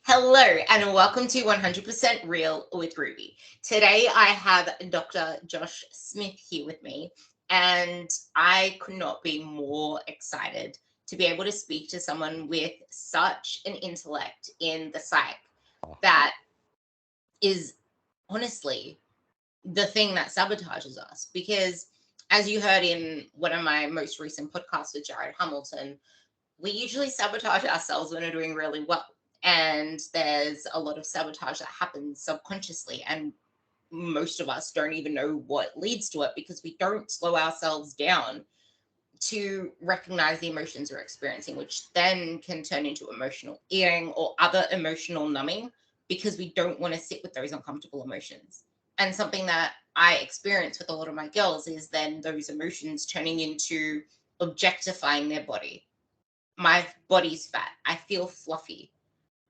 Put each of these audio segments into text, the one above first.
Hello and welcome to 100% Real with Ruby. Today I have Dr. Josh Smith here with me, and I could not be more excited to be able to speak to someone with such an intellect in the psych that is honestly the thing that sabotages us. Because as you heard in one of my most recent podcasts with Jared Hamilton, we usually sabotage ourselves when we're doing really well. And there's a lot of sabotage that happens subconsciously. And most of us don't even know what leads to it because we don't slow ourselves down to recognize the emotions we're experiencing, which then can turn into emotional eating or other emotional numbing because we don't want to sit with those uncomfortable emotions. And something that I experience with a lot of my girls is then those emotions turning into objectifying their body. My body's fat. I feel fluffy.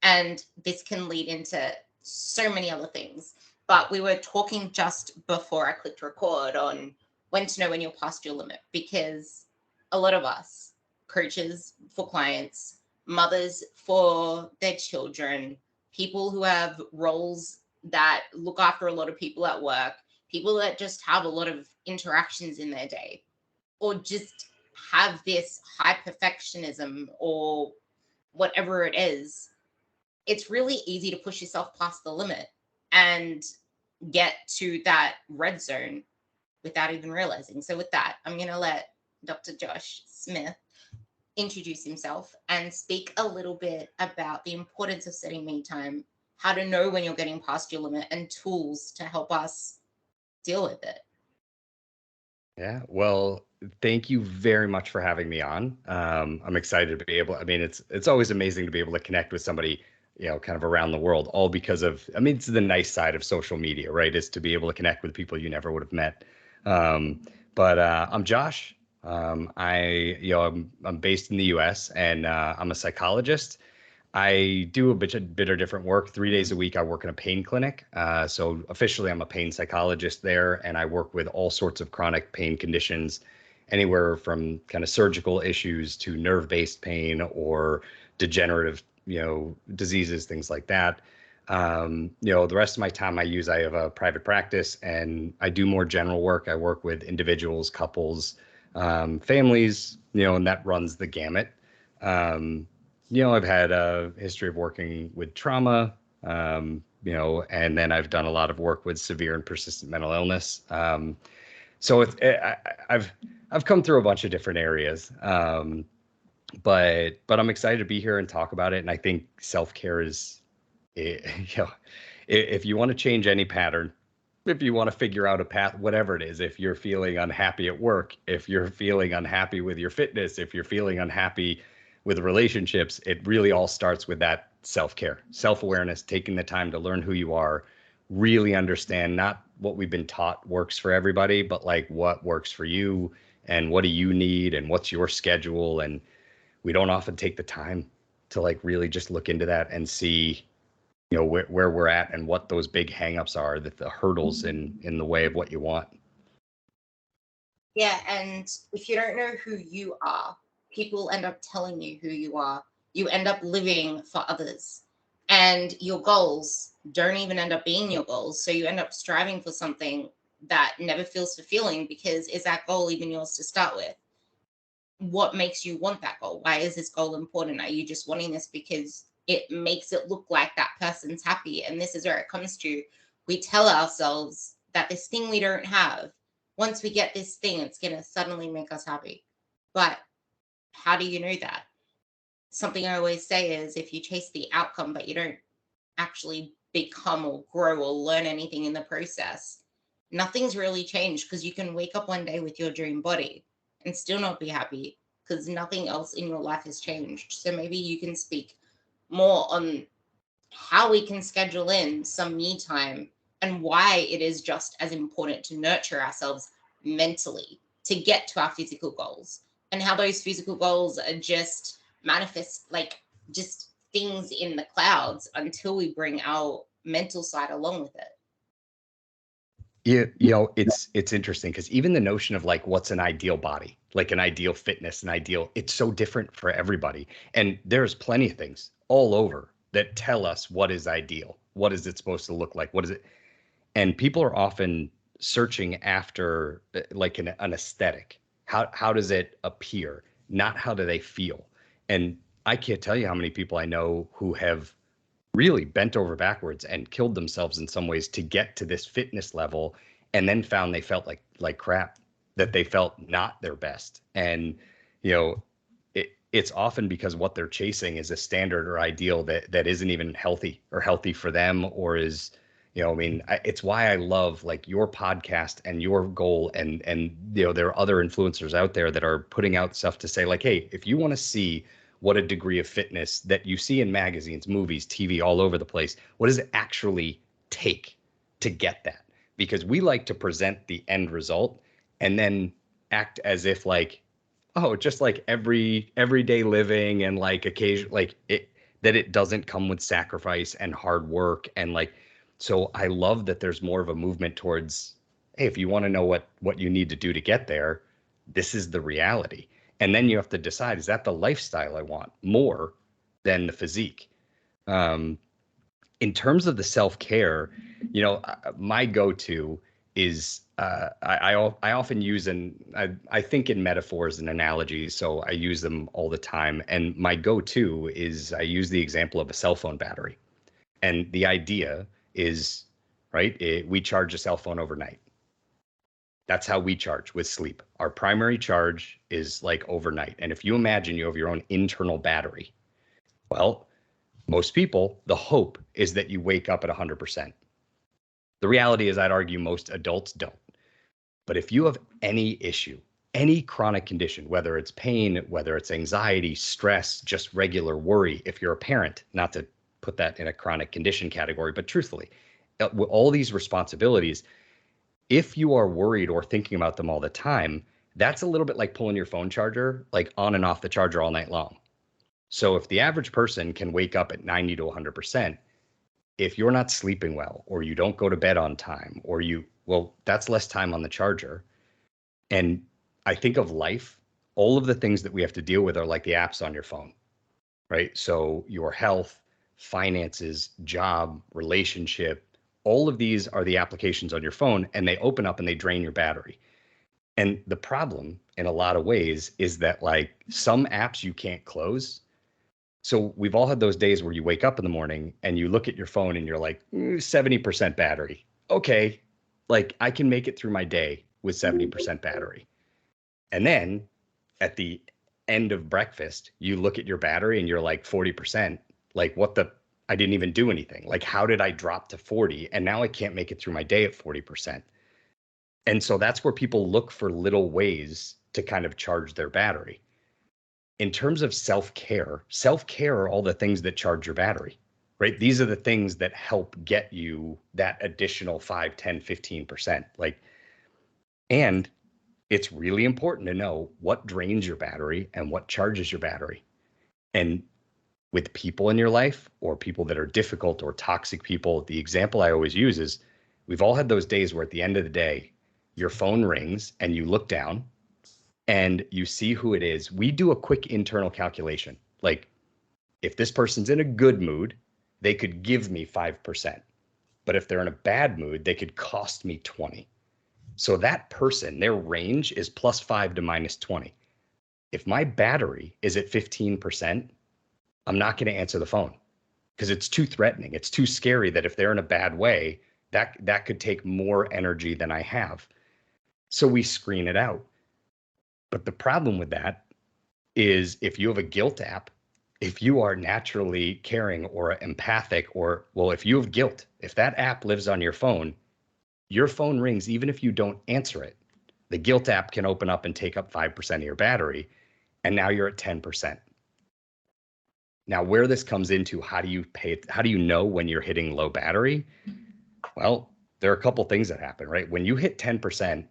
And this can lead into so many other things. But we were talking just before I clicked record on when to know when you're past your limit, because a lot of us, coaches for clients, mothers for their children, people who have roles that look after a lot of people at work, people that just have a lot of interactions in their day, or just have this high perfectionism or whatever it is, it's really easy to push yourself past the limit and get to that red zone without even realizing. So, with that, I'm going to let Dr. Josh Smith introduce himself and speak a little bit about the importance of setting me time, how to know when you're getting past your limit, and tools to help us deal with it. Yeah, well, thank you very much for having me on. I'm excited to be able. I mean, it's always amazing to be able to connect with somebody, kind of around the world, all because of. I mean, it's the nice side of social media, right? Is to be able to connect with people you never would have met. Um, but I'm Josh. I'm based in the U.S. and I'm a psychologist. I do a bit of different work. 3 days a week, I work in a pain clinic. So officially, I'm a pain psychologist there, and I work with all sorts of chronic pain conditions, anywhere from kind of surgical issues to nerve-based pain or degenerative, diseases, things like that. The rest of my time I have a private practice, and I do more general work. I work with individuals, couples, families, and that runs the gamut. Um, I've had a history of working with trauma, and then I've done a lot of work with severe and persistent mental illness. So I've come through a bunch of different areas, but I'm excited to be here and talk about it. And I think self-care is, eh, you know, if you want to change any pattern, if you want to figure out a path, whatever it is, if you're feeling unhappy at work, if you're feeling unhappy with your fitness, if you're feeling unhappy with relationships, it really all starts with that self-care, self-awareness, taking the time to learn who you are, really understand not what we've been taught works for everybody, but like what works for you and what do you need and what's your schedule. And we don't often take the time to like really just look into that and see where we're at and what those big hangups are, that the hurdles in the way of what you want. Yeah, and if you don't know who you are, people end up telling you who you are. You end up living for others, and your goals don't even end up being your goals. So you end up striving for something that never feels fulfilling because is that goal even yours to start with? What makes you want that goal? Why is this goal important? Are you just wanting this because it makes it look like that person's happy? And this is where it comes to, we tell ourselves that this thing we don't have, once we get this thing, it's going to suddenly make us happy. But how do you know that? Something I always say is if you chase the outcome, but you don't actually become or grow or learn anything in the process, nothing's really changed because you can wake up one day with your dream body and still not be happy because nothing else in your life has changed. So maybe you can speak more on how we can schedule in some me time and why it is just as important to nurture ourselves mentally to get to our physical goals, and how those physical goals are just manifest like just things in the clouds until we bring our mental side along with it. It's interesting because even the notion of like what's an ideal body, like an ideal fitness, it's so different for everybody. And there's plenty of things all over that tell us what is ideal. What is it supposed to look like? What is it? And people are often searching after like an aesthetic. How does it appear? Not how do they feel? And I can't tell you how many people I know who have really bent over backwards and killed themselves in some ways to get to this fitness level, and then found they felt like crap, that they felt not their best. And you know, it's often because what they're chasing is a standard or ideal that isn't even healthy for them, or is, you know, I mean, it's why I love like your podcast and your goal, and you know, there are other influencers out there that are putting out stuff to say like, hey, if you want to see what a degree of fitness that you see in magazines, movies, TV, all over the place, what does it actually take to get that? Because we like to present the end result and then act as if like, oh, just like everyday living and like occasion, like it, that it doesn't come with sacrifice and hard work. And like, so I love that there's more of a movement towards, hey, if you want to know what you need to do to get there, this is the reality. And then you have to decide, is that the lifestyle I want more than the physique? In terms of the self-care, you know, my go-to is I often use, and I think in metaphors and analogies, so I use them all the time. And my go-to is I use the example of a cell phone battery. And the idea is, right, we charge a cell phone overnight. That's how we charge with sleep. Our primary charge is like overnight. And if you imagine you have your own internal battery, well, most people, the hope is that you wake up at 100%. The reality is, I'd argue most adults don't. But if you have any issue, any chronic condition, whether it's pain, whether it's anxiety, stress, just regular worry, if you're a parent, not to put that in a chronic condition category, but truthfully, with all these responsibilities, if you are worried or thinking about them all the time, that's a little bit like pulling your phone charger, like on and off the charger all night long. So if the average person can wake up at 90 to 100%, if you're not sleeping well, or you don't go to bed on time, or well, that's less time on the charger. And I think of life, all of the things that we have to deal with are like the apps on your phone, right? So your health, finances, job, relationship, all of these are the applications on your phone, and they open up and they drain your battery. And the problem in a lot of ways is that like some apps you can't close. So we've all had those days where you wake up in the morning and you look at your phone and you're like 70% battery. Okay, like I can make it through my day with 70% battery. And then at the end of breakfast, you look at your battery and you're like 40%. Like I didn't even do anything. Like, how did I drop to 40? And now I can't make it through my day at 40%. And so that's where people look for little ways to kind of charge their battery. In terms of self-care are all the things that charge your battery, right? These are the things that help get you that additional 5, 10, 15%. Like, and it's really important to know what drains your battery and what charges your battery. And with people in your life, or people that are difficult or toxic people, the example I always use is, we've all had those days where at the end of the day, your phone rings and you look down and you see who it is. We do a quick internal calculation. Like, if this person's in a good mood, they could give me 5%. But if they're in a bad mood, they could cost me 20. So that person, their range is +5 to -20. If my battery is at 15%, I'm not going to answer the phone because it's too threatening. It's too scary that if they're in a bad way, that could take more energy than I have. So we screen it out. But the problem with that is, if you have a guilt app, if you are naturally caring or empathic, or, well, if you have guilt, if that app lives on your phone rings, even if you don't answer it, the guilt app can open up and take up 5% of your battery. And now you're at 10%. Now, where this comes into, how do you know when you're hitting low battery? Well, there are a couple things that happen, right? When you hit 10%,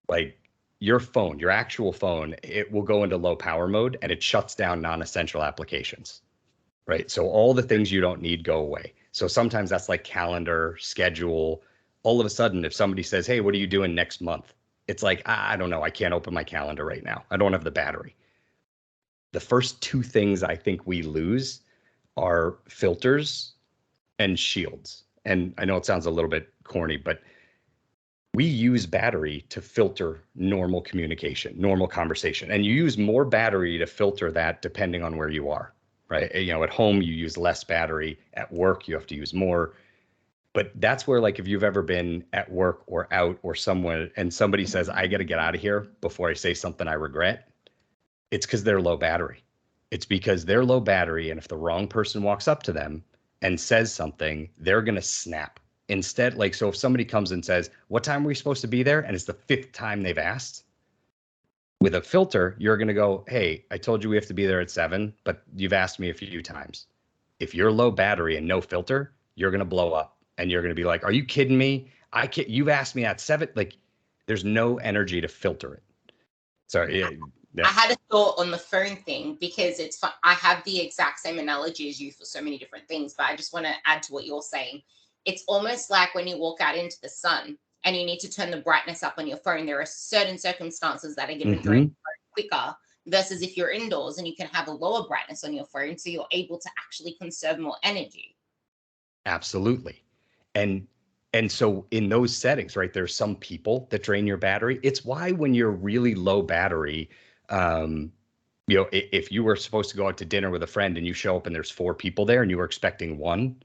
like your phone, your actual phone, it will go into low power mode and it shuts down non-essential applications, right? So all the things you don't need go away. So sometimes that's like calendar, schedule. All of a sudden, if somebody says, hey, what are you doing next month? It's like, I don't know. I can't open my calendar right now. I don't have the battery. The first two things I think we lose are filters and shields. And I know it sounds a little bit corny, but we use battery to filter normal communication, normal conversation. And you use more battery to filter that depending on where you are, right? You know, at home, you use less battery. At work, you have to use more. But that's where, like, if you've ever been at work or out or somewhere and somebody says, I got to get out of here before I say something I regret, it's because they're low battery. It's because they're low battery. And if the wrong person walks up to them and says something, they're going to snap. Instead, like, so if somebody comes and says, what time are we supposed to be there? And it's the fifth time they've asked. With a filter, you're going to go, hey, I told you we have to be there at 7, but you've asked me a few times. If you're low battery and no filter, you're going to blow up and you're going to be like, are you kidding me? I can't, you've asked me at 7. Like, there's no energy to filter it. So I had a thought on the phone thing because it's fun. I have the exact same analogy as you for so many different things, but I just want to add to what you're saying. It's almost like when you walk out into the sun and you need to turn the brightness up on your phone. There are certain circumstances that are going to drain quicker versus if you're indoors and you can have a lower brightness on your phone, so you're able to actually conserve more energy. Absolutely. And so in those settings, right, there's some people that drain your battery. It's why when you're really low battery, you know, if you were supposed to go out to dinner with a friend and you show up and there's 4 people there and you were expecting 1,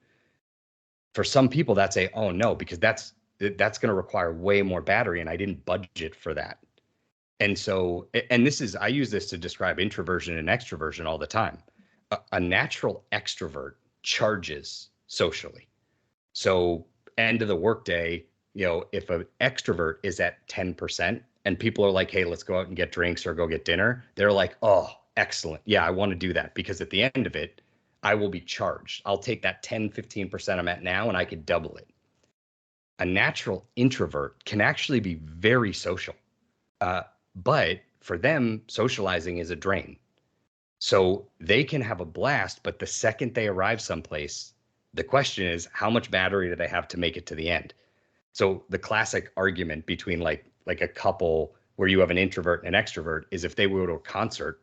for some people that's a, oh no, because that's going to require way more battery and I didn't budget for that. And so, and this is, I use this to describe introversion and extroversion all the time. A natural extrovert charges socially. So end of the workday, you know, if an extrovert is at 10% and people are like, hey, let's go out and get drinks or go get dinner, they're like, oh, excellent. Yeah, I want to do that because at the end of it, I will be charged. I'll take that 10, 15% I'm at now and I could double it. A natural introvert can actually be very social. But for them, socializing is a drain. So they can have a blast, but the second they arrive someplace, the question is, how much battery do they have to make it to the end? So the classic argument between like a couple where you have an introvert and an extrovert is if they go to a concert,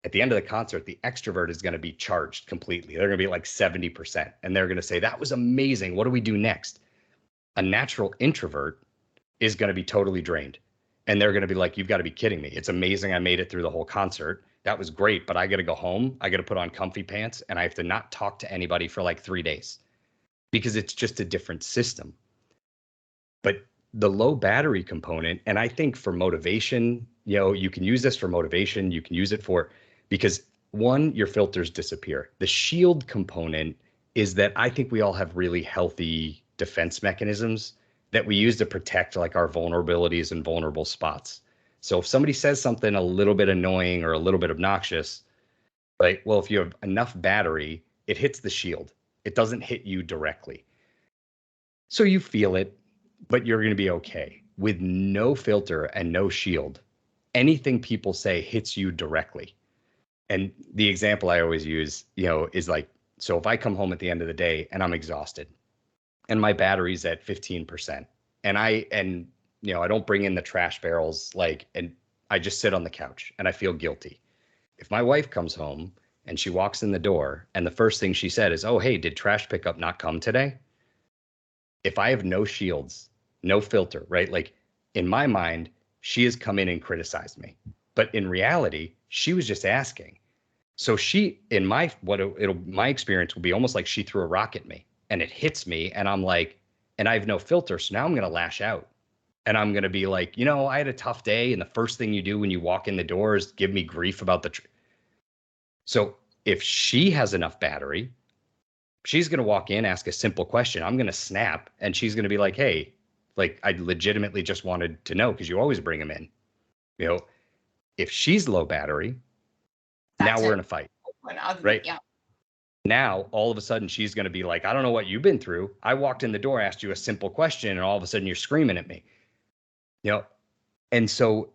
at the end of the concert, the extrovert is going to be charged completely. They're going to be like 70%. And they're going to say, that was amazing. What do we do next? A natural introvert is going to be totally drained. And they're going to be like, you've got to be kidding me. It's amazing I made it through the whole concert. That was great, but I got to go home. I got to put on comfy pants and I have to not talk to anybody for like 3 days because it's just a different system. But the low battery component, and I think for motivation, you know, you can use this for motivation. You can use it for, because one, your filters disappear. The shield component is that I think we all have really healthy defense mechanisms that we use to protect like our vulnerabilities and vulnerable spots. So if somebody says something a little bit annoying or a little bit obnoxious, like, well, if you have enough battery, it hits the shield. It doesn't hit you directly. So you feel it, but you're going to be okay. With no filter and no shield, anything people say hits you directly. And the example I always use, you know, is like, so if I come home at the end of the day and I'm exhausted and my battery's at 15% and you know, I don't bring in the trash barrels, like, and I just sit on the couch and I feel guilty. If my wife comes home and she walks in the door and the first thing she said is, oh, hey, did trash pickup not come today? If I have no shields, no filter, right? Like in my mind, she has come in and criticized me. But in reality, she was just asking. So she, in my, my experience will be almost like she threw a rock at me and it hits me and I'm like, and I have no filter. So now I'm going to lash out and I'm going to be like, you know, I had a tough day. And the first thing you do when you walk in the door is give me grief about the. So if she has enough battery, she's going to walk in, ask a simple question. I'm going to snap and she's going to be like, hey, like I legitimately just wanted to know because you always bring them in. You know, if she's low battery, now we're in a fight, right? Yeah. Now, all of a sudden, she's going to be like, I don't know what you've been through. I walked in the door, asked you a simple question, and all of a sudden you're screaming at me. You know, and so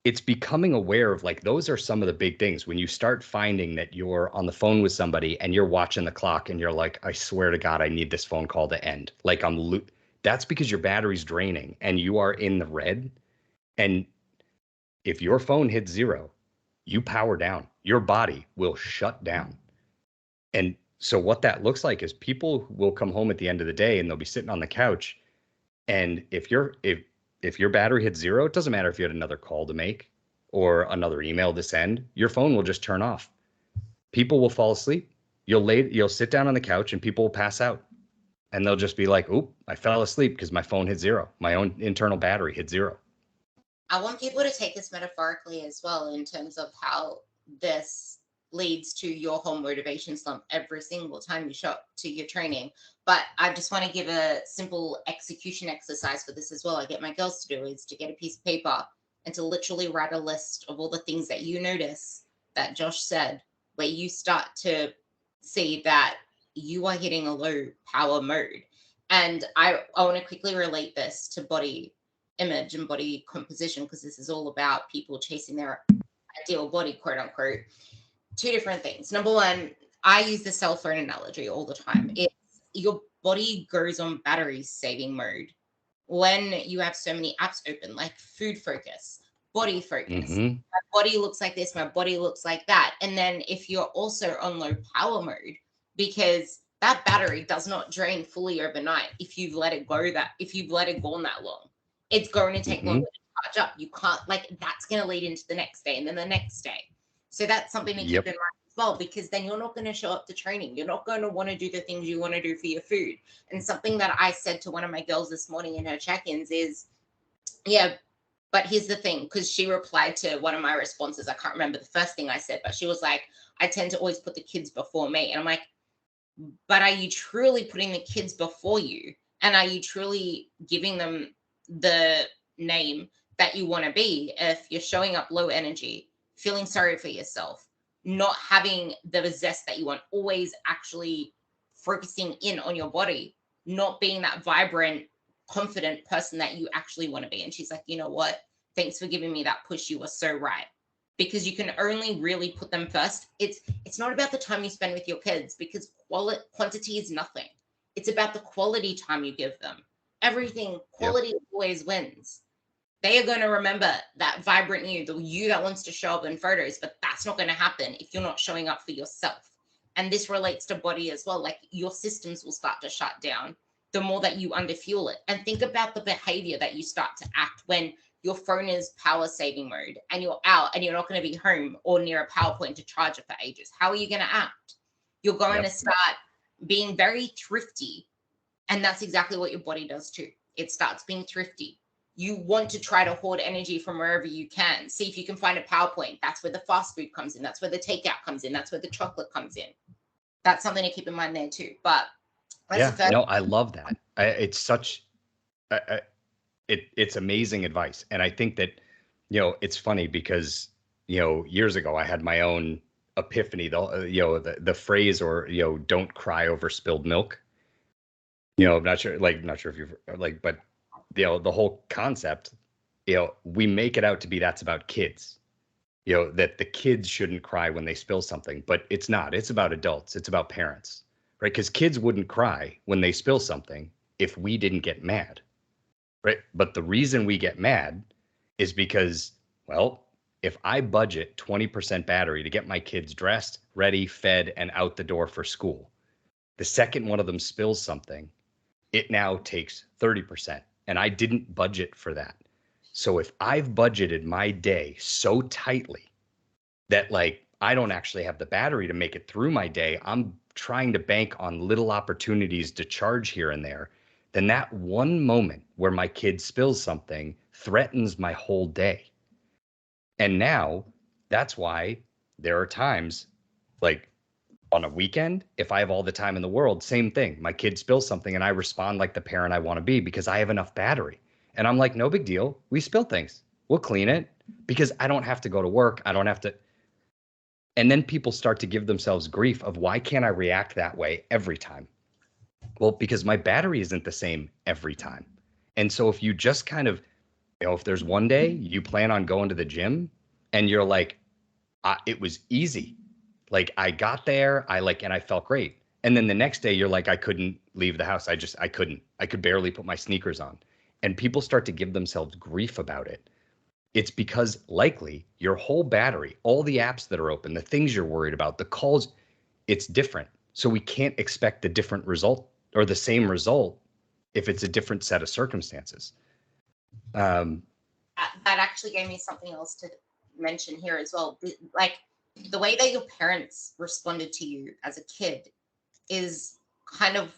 it's becoming aware of like, those are some of the big things. When you start finding that you're on the phone with somebody and you're watching the clock and you're like, I swear to God, I need this phone call to end. Like that's because your battery's draining and you are in the red. And if your phone hits 0, you power down, your body will shut down. And So what that looks like is people will come home at the end of the day and they'll be sitting on the couch. And if your battery hits zero, it doesn't matter if you had another call to make or another email to send, your phone will just turn off. People will fall asleep. You'll sit down on the couch and people will pass out. And they'll just be like, oop, I fell asleep because my phone hit zero. My own internal battery hit zero. I want people to take this metaphorically as well, in terms of how this leads to your whole motivation slump every single time you show up to your training. But I just want to give a simple execution exercise for this as well. I get my girls to do is to get a piece of paper and to literally write a list of all the things that you notice that Josh said, where you start to see that you are hitting a low power mode. And I want to quickly relate this to body image and body composition, because this is all about people chasing their ideal body, quote unquote. Two different things. Number one, I use the cell phone analogy all the time. It's your body goes on battery saving mode when you have so many apps open, like Food Focus, Body Focus. Mm-hmm. My body looks like this, my body looks like that. And then if you're also on low power mode, because that battery does not drain fully overnight if you've let it go on that long. It's going to take longer to charge up. You can't, like, that's going to lead into the next day and then the next day. So that's something to keep in mind as well, because then you're not going to show up to training. You're not going to want to do the things you want to do for your food. And something that I said to one of my girls this morning in her check-ins is, yeah, but here's the thing, because she replied to one of my responses. I can't remember the first thing I said, but she was like, I tend to always put the kids before me. And I'm like, but are you truly putting the kids before you? And are you truly giving them the name that you want to be if you're showing up low energy, feeling sorry for yourself, not having the zest that you want, always actually focusing in on your body, not being that vibrant, confident person that you actually want to be? And she's like, you know what? Thanks for giving me that push. You were so right. Because you can only really put them first. It's not about the time you spend with your kids, because quantity is nothing. It's about the quality time you give them. Everything, quality always wins. They are going to remember that vibrant you, the you that wants to show up in photos, but that's not going to happen if you're not showing up for yourself. And this relates to body as well. Like, your systems will start to shut down the more that you underfuel it. And think about the behavior that you start to act when your phone is power saving mode and you're out and you're not going to be home or near a power point to charge it for ages. How are you going to act? You're going to start being very thrifty. And that's exactly what your body does too. It starts being thrifty. You want to try to hoard energy from wherever you can. See if you can find a power point. That's where the fast food comes in. That's where the takeout comes in. That's where the chocolate comes in. That's something to keep in mind there too. But I love that. It's such, it's amazing advice. And I think that, it's funny because, years ago I had my own epiphany, the phrase, or, don't cry over spilled milk. I'm not sure if you've but the whole concept, we make it out to be that's about kids, that the kids shouldn't cry when they spill something, but it's not. It's about adults. It's about parents, right? Because kids wouldn't cry when they spill something if we didn't get mad, right? But the reason we get mad is because, well, if I budget 20% battery to get my kids dressed, ready, fed, and out the door for school, the second one of them spills something, it now takes 30%. And I didn't budget for that. So if I've budgeted my day so tightly that, like, I don't actually have the battery to make it through my day, I'm trying to bank on little opportunities to charge here and there, then that one moment where my kid spills something threatens my whole day. And now that's why there are times, like, on a weekend, if I have all the time in the world, same thing. My kid spills something and I respond like the parent I want to be because I have enough battery. And I'm like, no big deal. We spill things. We'll clean it because I don't have to go to work. I don't have to. And then people start to give themselves grief of, why can't I react that way every time? Well, because my battery isn't the same every time. And so if you just kind of, if there's one day you plan on going to the gym and you're like, it was easy. Like, I got there, and I felt great. And then the next day you're like, I couldn't leave the house. I could barely put my sneakers on. And people start to give themselves grief about it. It's because likely your whole battery, all the apps that are open, the things you're worried about, the calls, it's different. So we can't expect a different result or the same result if it's a different set of circumstances. That actually gave me something else to mention here as well. Like the way that your parents responded to you as a kid is kind of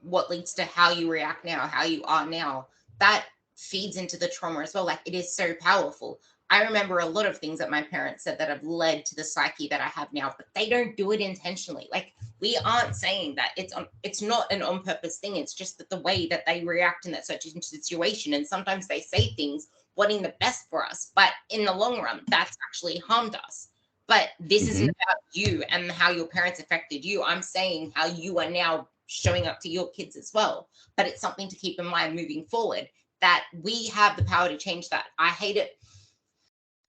what leads to how you react now, how you are now. That feeds into the trauma as well. Like it is so powerful. I remember a lot of things that my parents said that have led to the psyche that I have now, but they don't do it intentionally. Like we aren't saying that it's not an on purpose thing. It's just that the way that they react in that such a situation. And sometimes they say things wanting the best for us, but in the long run, that's actually harmed us. But this isn't about you and how your parents affected you. I'm saying how you are now showing up to your kids as well. But it's something to keep in mind moving forward, that we have the power to change that. I hate it.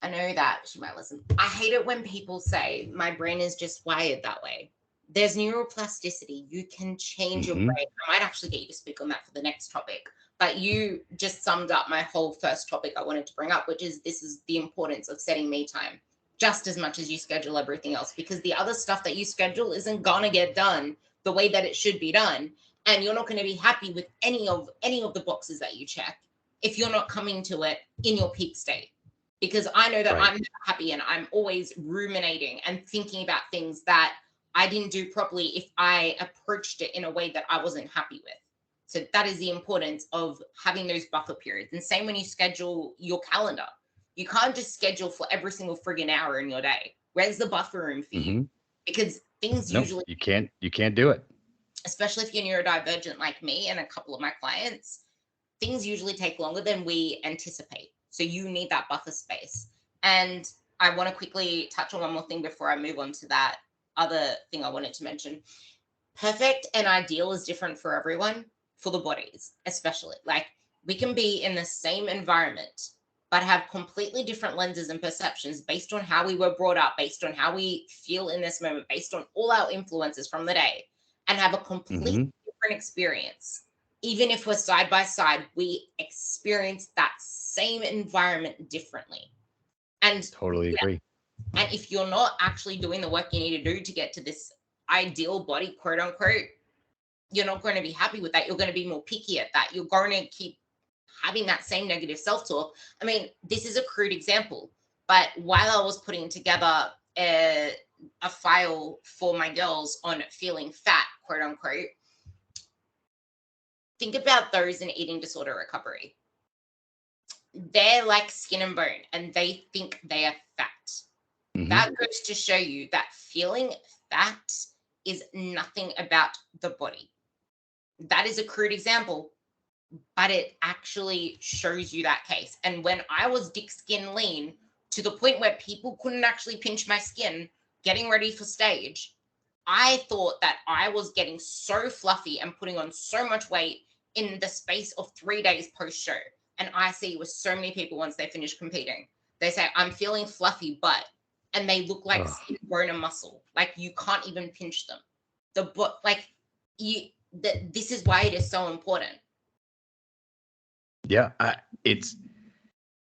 I know that she might listen. I hate it when people say my brain is just wired that way. There's neuroplasticity. You can change your brain. I might actually get you to speak on that for the next topic. But you just summed up my whole first topic I wanted to bring up, which is this is the importance of setting me time just as much as you schedule everything else, because the other stuff that you schedule isn't gonna get done the way that it should be done. And you're not going to be happy with any of the boxes that you check if you're not coming to it in your peak state. Because I know that I'm not happy and I'm always ruminating and thinking about things that I didn't do properly if I approached it in a way that I wasn't happy with. So that is the importance of having those buffer periods. And same when you schedule your calendar. You can't just schedule for every single friggin' hour in your day. Where's the buffer room for you? Because things usually you can't do it. Especially if you're neurodivergent like me and a couple of my clients, things usually take longer than we anticipate. So you need that buffer space. And I want to quickly touch on one more thing before I move on to that other thing I wanted to mention. Perfect and ideal is different for everyone, for the bodies, especially. Like we can be in the same environment, but have completely different lenses and perceptions based on how we were brought up, based on how we feel in this moment, based on all our influences from the day, and have a completely different experience. Even if we're side by side, we experience that same environment differently. And totally agree. And if you're not actually doing the work you need to do to get to this ideal body, quote unquote, you're not going to be happy with that. You're going to be more picky at that. You're going to keep having that same negative self-talk. I mean, this is a crude example, but while I was putting together a file for my girls on feeling fat, quote unquote, think about those in eating disorder recovery. They're like skin and bone and they think they are fat. That goes to show you that feeling fat is nothing about the body. That is a crude example, but it actually shows you that case. And when I was dick skin lean to the point where people couldn't actually pinch my skin getting ready for stage, I thought that I was getting so fluffy and putting on so much weight in the space of 3 days post show. And I see with so many people once they finish competing, they say, I'm feeling fluffy, but, and they look like skin, bone, and muscle. Like you can't even pinch them. This is why it is so important. Yeah, it's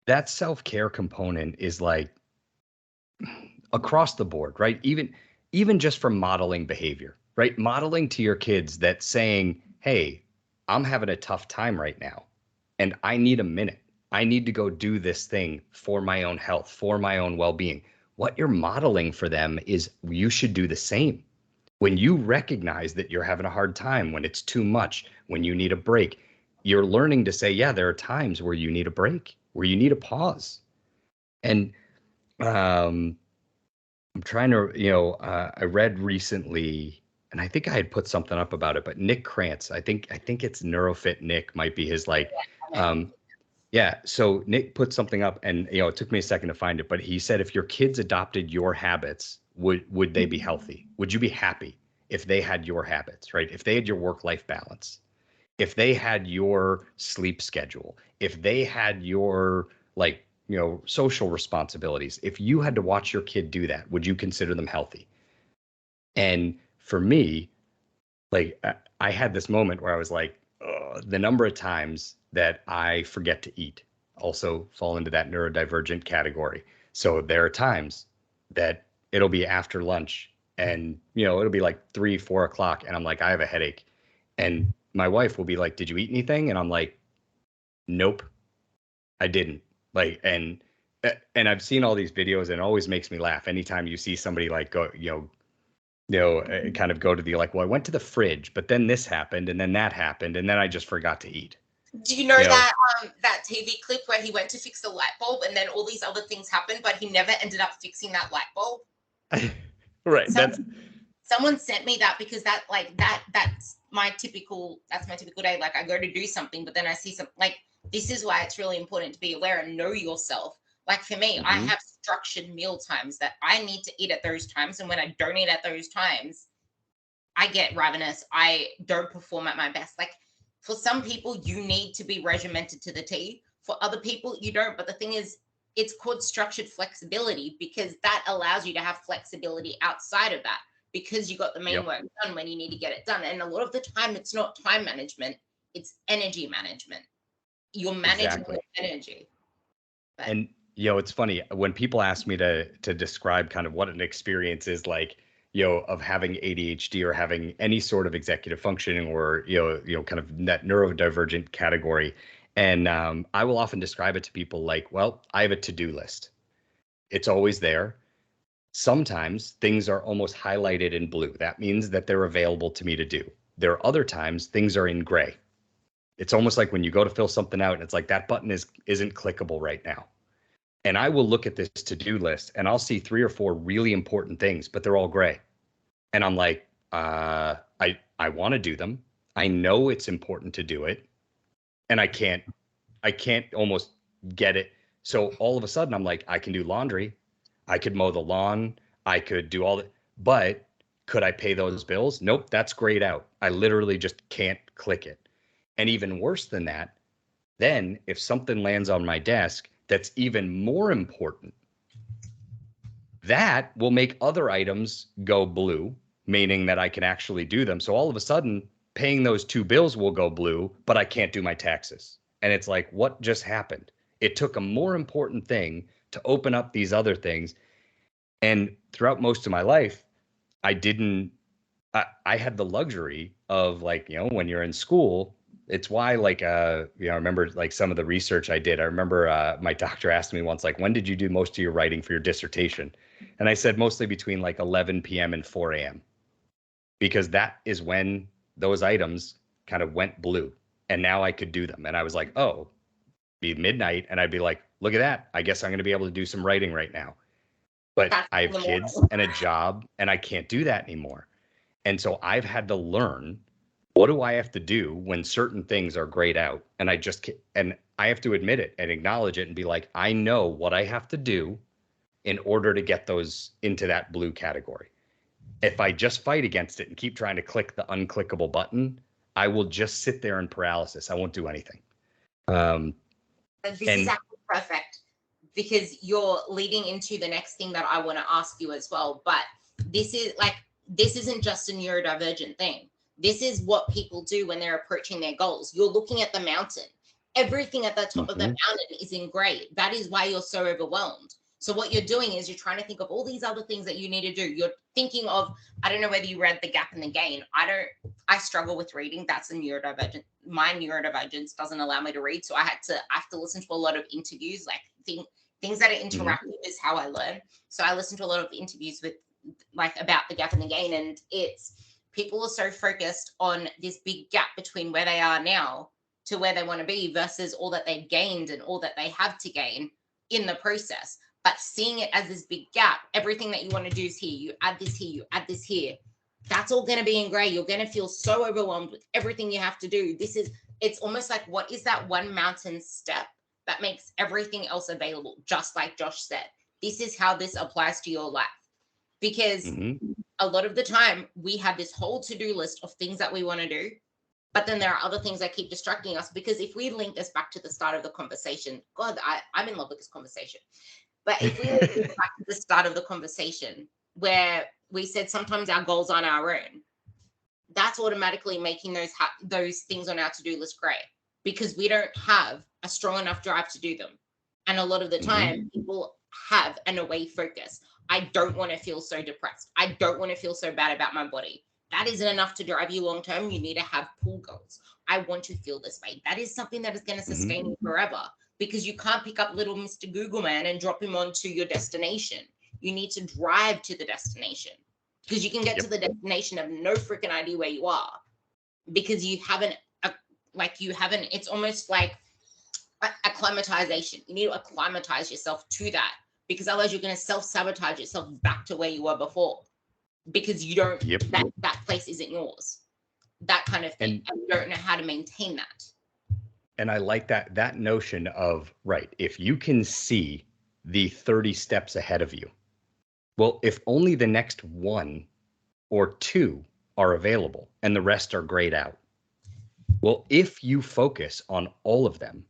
that self-care component is like across the board, right? Even just from modeling behavior, right? Modeling to your kids that saying, hey, I'm having a tough time right now and I need a minute. I need to go do this thing for my own health, for my own well-being. What you're modeling for them is you should do the same. When you recognize that you're having a hard time, when it's too much, when you need a break, you're learning to say, yeah, there are times where you need a break, where you need a pause. And I'm trying to, I read recently, and I think I had put something up about it, but Nick Krantz, I think it's NeuroFit Nick might be his so Nick put something up and, it took me a second to find it, but he said, if your kids adopted your habits, would they be healthy? Would you be happy if they had your habits, right? If they had your work-life balance, if they had your sleep schedule, if they had your social responsibilities, if you had to watch your kid do that, would you consider them healthy? And for me, I had this moment where I was like, the number of times that I forget to eat also fall into that neurodivergent category. So there are times that it'll be after lunch and it'll be like 3, 4 o'clock, and I'm like, I have a headache, and my wife will be like, did you eat anything? And I'm like, nope, I didn't. Like, and I've seen all these videos, and it always makes me laugh anytime you see somebody like go, kind of go to the like, well, I went to the fridge, but then this happened, and then that happened, and then I just forgot to eat. Do you know that that TV clip where he went to fix the light bulb and then all these other things happened, but he never ended up fixing that light bulb? Right. Someone sent me that because that's my typical day. Like, I go to do something, but then I see something. Like, this is why it's really important to be aware and know yourself. Like, for me, I have structured meal times that I need to eat at those times, and when I don't eat at those times, I get ravenous. I don't perform at my best. Like, for some people, you need to be regimented to the T. For other people, you don't. But the thing is, it's called structured flexibility, because that allows you to have flexibility outside of that, because you got the main work done when you need to get it done. And a lot of the time, it's not time management, it's energy management. You're managing your energy. But, and it's funny when people ask me to describe kind of what an experience is like, of having ADHD or having any sort of executive functioning, or kind of that neurodivergent category. And I will often describe it to people like, well, I have a to-do list. It's always there. Sometimes things are almost highlighted in blue. That means that they're available to me to do. There are other times things are in gray. It's almost like when you go to fill something out and it's like, that button isn't clickable right now. And I will look at this to-do list and I'll see 3 or 4 really important things, but they're all gray. And I'm like, I want to do them. I know it's important to do it. And I can't almost get it. So all of a sudden I'm like, I can do laundry. I could mow the lawn. I could do all that. But could I pay those bills? Nope, that's grayed out. I literally just can't click it. And even worse than that, then if something lands on my desk that's even more important, that will make other items go blue, meaning that I can actually do them. So all of a sudden, paying those 2 bills will go blue, but I can't do my taxes. And it's like, what just happened? It took a more important thing to open up these other things. And throughout most of my life, I had the luxury of, like, when you're in school, it's why, like, I remember, like, some of the research I did. I remember my doctor asked me once, like, when did you do most of your writing for your dissertation? And I said mostly between like 11 p.m. and 4 a.m. because that is when those items kind of went blue, and now I could do them. And I was like, oh, be midnight, and I'd be like, look at that. I guess I'm going to be able to do some writing right now. But I have kids and a job, and I can't do that anymore. And so I've had to learn, what do I have to do when certain things are grayed out? And I have to admit it and acknowledge it and be like, I know what I have to do in order to get those into that blue category. If I just fight against it and keep trying to click the unclickable button, I will just sit there in paralysis. I won't do anything. This is actually perfect, because you're leading into the next thing that I want to ask you as well. But this isn't just a neurodivergent thing. This is what people do when they're approaching their goals. You're looking at the mountain. Everything at the top of the mountain is in gray. That is why you're so overwhelmed. So what you're doing is you're trying to think of all these other things that you need to do. You're thinking of, I don't know whether you read The Gap and the Gain. I struggle with reading. That's a neurodivergent. My neurodivergence doesn't allow me to read. So I have to listen to a lot of interviews, like things that are interactive is how I learn. So I listen to a lot of interviews with, like, about The Gap and the Gain. And it's, people are so focused on this big gap between where they are now to where they want to be versus all that they've gained and all that they have to gain in the process. But seeing it as this big gap, everything that you want to do is here. You add this here, you add this here. That's all going to be in gray. You're going to feel so overwhelmed with everything you have to do. It's almost like, what is that one mountain step that makes everything else available? Just like Josh said, this is how this applies to your life. Because a lot of the time we have this whole to-do list of things that we want to do, but then there are other things that keep distracting us. Because if we link this back to the start of the conversation, God, I'm in love with this conversation. But if we link this back to the start of the conversation, where we said sometimes our goals aren't our own, that's automatically making those things on our to-do list gray, because we don't have a strong enough drive to do them. And a lot of the time, people have an away focus. I don't want to feel so depressed. I don't want to feel so bad about my body. That isn't enough to drive you long term. You need to have pull goals. I want to feel this way. That is something that is going to sustain you forever, because you can't pick up little Mr. Google Man and drop him onto your destination. You need to drive to the destination, because you can get to the destination, have no freaking idea where you are, because you haven't, it's almost like acclimatization. You need to acclimatize yourself to that, because otherwise you're going to self-sabotage yourself back to where you were before, because you don't, that place isn't yours, that kind of thing, and you don't know how to maintain that. And I like that notion of, right, if you can see the 30 steps ahead of you, well, if only the next 1 or 2 are available and the rest are grayed out, well, if you focus on all of them,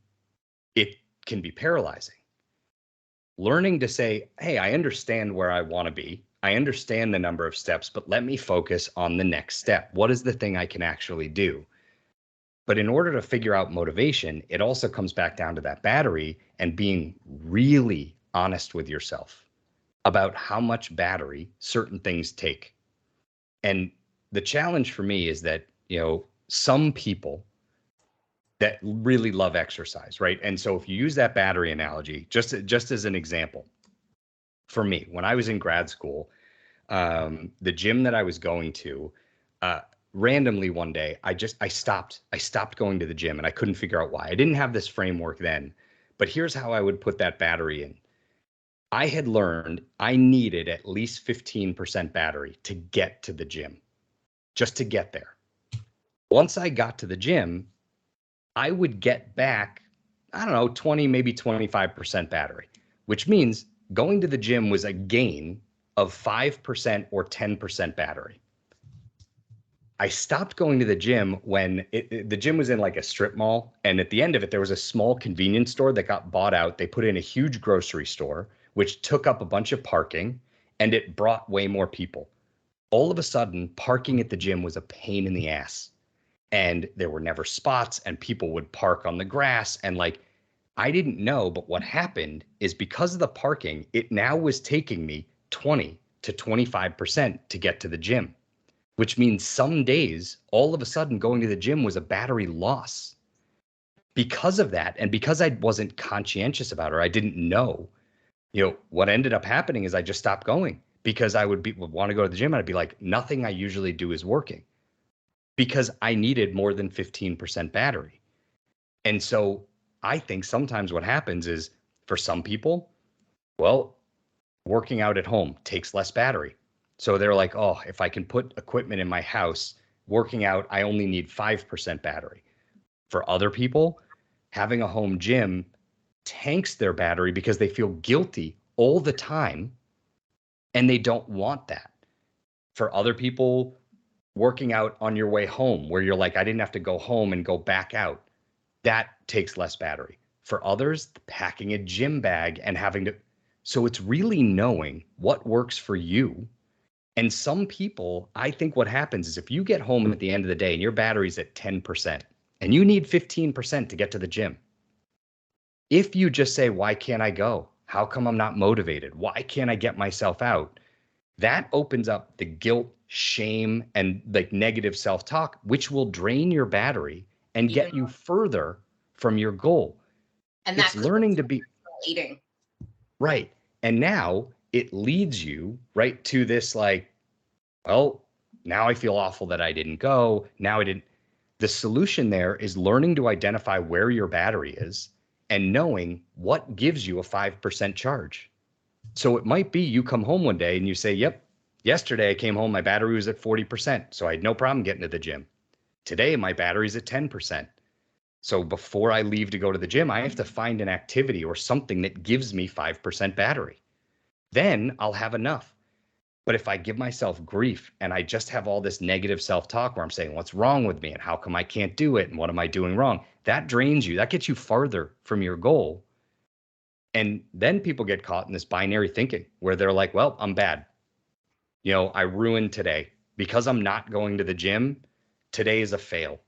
it can be paralyzing. Learning to say, hey, I understand where I want to be. I understand the number of steps, but let me focus on the next step. What is the thing I can actually do? But in order to figure out motivation, it also comes back down to that battery and being really honest with yourself about how much battery certain things take. And the challenge for me is that, some people that really love exercise, right? And so if you use that battery analogy, just as an example, for me, when I was in grad school, the gym that I was going to, randomly one day, I stopped going to the gym, and I couldn't figure out why. I didn't have this framework then, but here's how I would put that battery in. I had learned I needed at least 15% battery to get to the gym, just to get there. Once I got to the gym, I would get back, 20, maybe 25% battery, which means going to the gym was a gain of 5% or 10% battery. I stopped going to the gym when the gym was in like a strip mall. And at the end of it, there was a small convenience store that got bought out. They put in a huge grocery store, which took up a bunch of parking, and it brought way more people. All of a sudden, parking at the gym was a pain in the ass. And there were never spots, and people would park on the grass. And I didn't know, but what happened is because of the parking, it now was taking me 20 to 25% to get to the gym, which means some days, all of a sudden, going to the gym was a battery loss. Because of that, and because I wasn't conscientious about it, or I didn't know, what ended up happening is I just stopped going, because I would want to go to the gym, and I'd be like, nothing I usually do is working, because I needed more than 15% battery. And so I think sometimes what happens is, for some people, well, working out at home takes less battery. So they're like, oh, if I can put equipment in my house, working out, I only need 5% battery. For other people, having a home gym tanks their battery because they feel guilty all the time, and they don't want that. For other people, working out on your way home, where you're like, I didn't have to go home and go back out, that takes less battery. For others, packing a gym bag and having to. So it's really knowing what works for you. And some people, I think what happens is, if you get home at the end of the day and your battery's at 10% and you need 15% to get to the gym, if you just say, why can't I go? How come I'm not motivated? Why can't I get myself out? That opens up the guilt, shame, and negative self-talk, which will drain your battery and get you further from your goal. And it's learning to be eating. Right. And now it leads you right to this, well, now I feel awful that I didn't go. Now I didn't. The solution there is learning to identify where your battery is and knowing what gives you a 5% charge. So it might be you come home one day and you say, yep, yesterday I came home, my battery was at 40%. So I had no problem getting to the gym. Today, my battery's at 10%. So before I leave to go to the gym, I have to find an activity or something that gives me 5% battery. Then I'll have enough. But if I give myself grief and I just have all this negative self-talk where I'm saying, what's wrong with me and how come I can't do it and what am I doing wrong? That drains you. That gets you farther from your goal. And then people get caught in this binary thinking where they're like, well, I'm bad. I ruined today. Because I'm not going to the gym, today is a fail.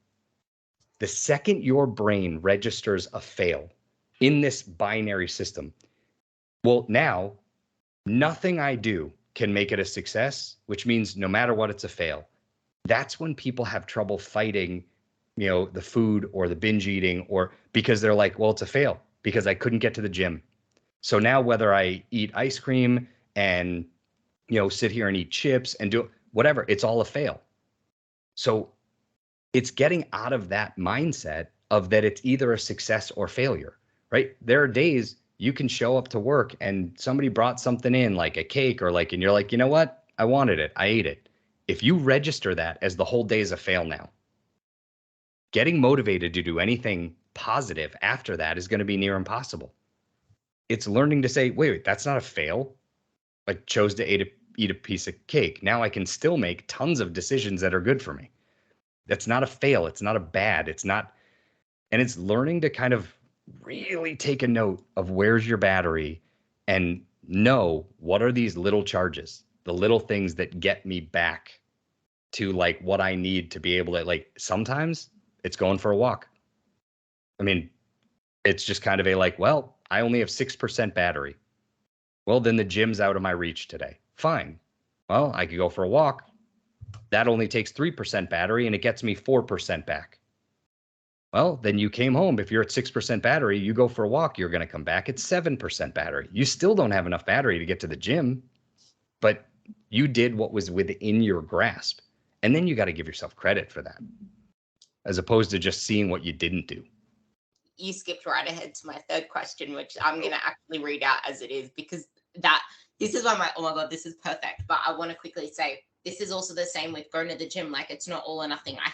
The second your brain registers a fail in this binary system, well, now Nothing I do can make it a success, which means no matter what, it's a fail. That's when people have trouble fighting, the food or the binge eating, or because they're like, well, it's a fail because I couldn't get to the gym. So now whether I eat ice cream and, sit here and eat chips and do whatever, it's all a fail. So it's getting out of that mindset of that it's either a success or failure, right? There are days you can show up to work and somebody brought something in like a cake or like, and you're like, you know what? I wanted it. I ate it. If you register that as the whole day is a fail now, getting motivated to do anything positive after that is going to be near impossible. It's learning to say, wait, that's not a fail. I chose to eat a piece of cake. Now I can still make tons of decisions that are good for me. That's not a fail. It's not a bad. It's not. And it's learning to kind of really take a note of where's your battery and know what are these little charges, the little things that get me back to like what I need to be able to, like, sometimes it's going for a walk. I mean, it's just kind of a like, well, I only have 6% battery. Well, then the gym's out of my reach today. Fine. Well, I could go for a walk. That only takes 3% battery and it gets me 4% back. Well, then you came home. If you're at 6% battery, you go for a walk, you're going to come back at 7% battery. You still don't have enough battery to get to the gym, but you did what was within your grasp. And then you got to give yourself credit for that, as opposed to just seeing what you didn't do. You skipped right ahead to my third question, which I'm going to actually read out as it is, because this is why oh my God, this is perfect. But I want to quickly say, this is also the same with going to the gym. Like, it's not all or nothing. I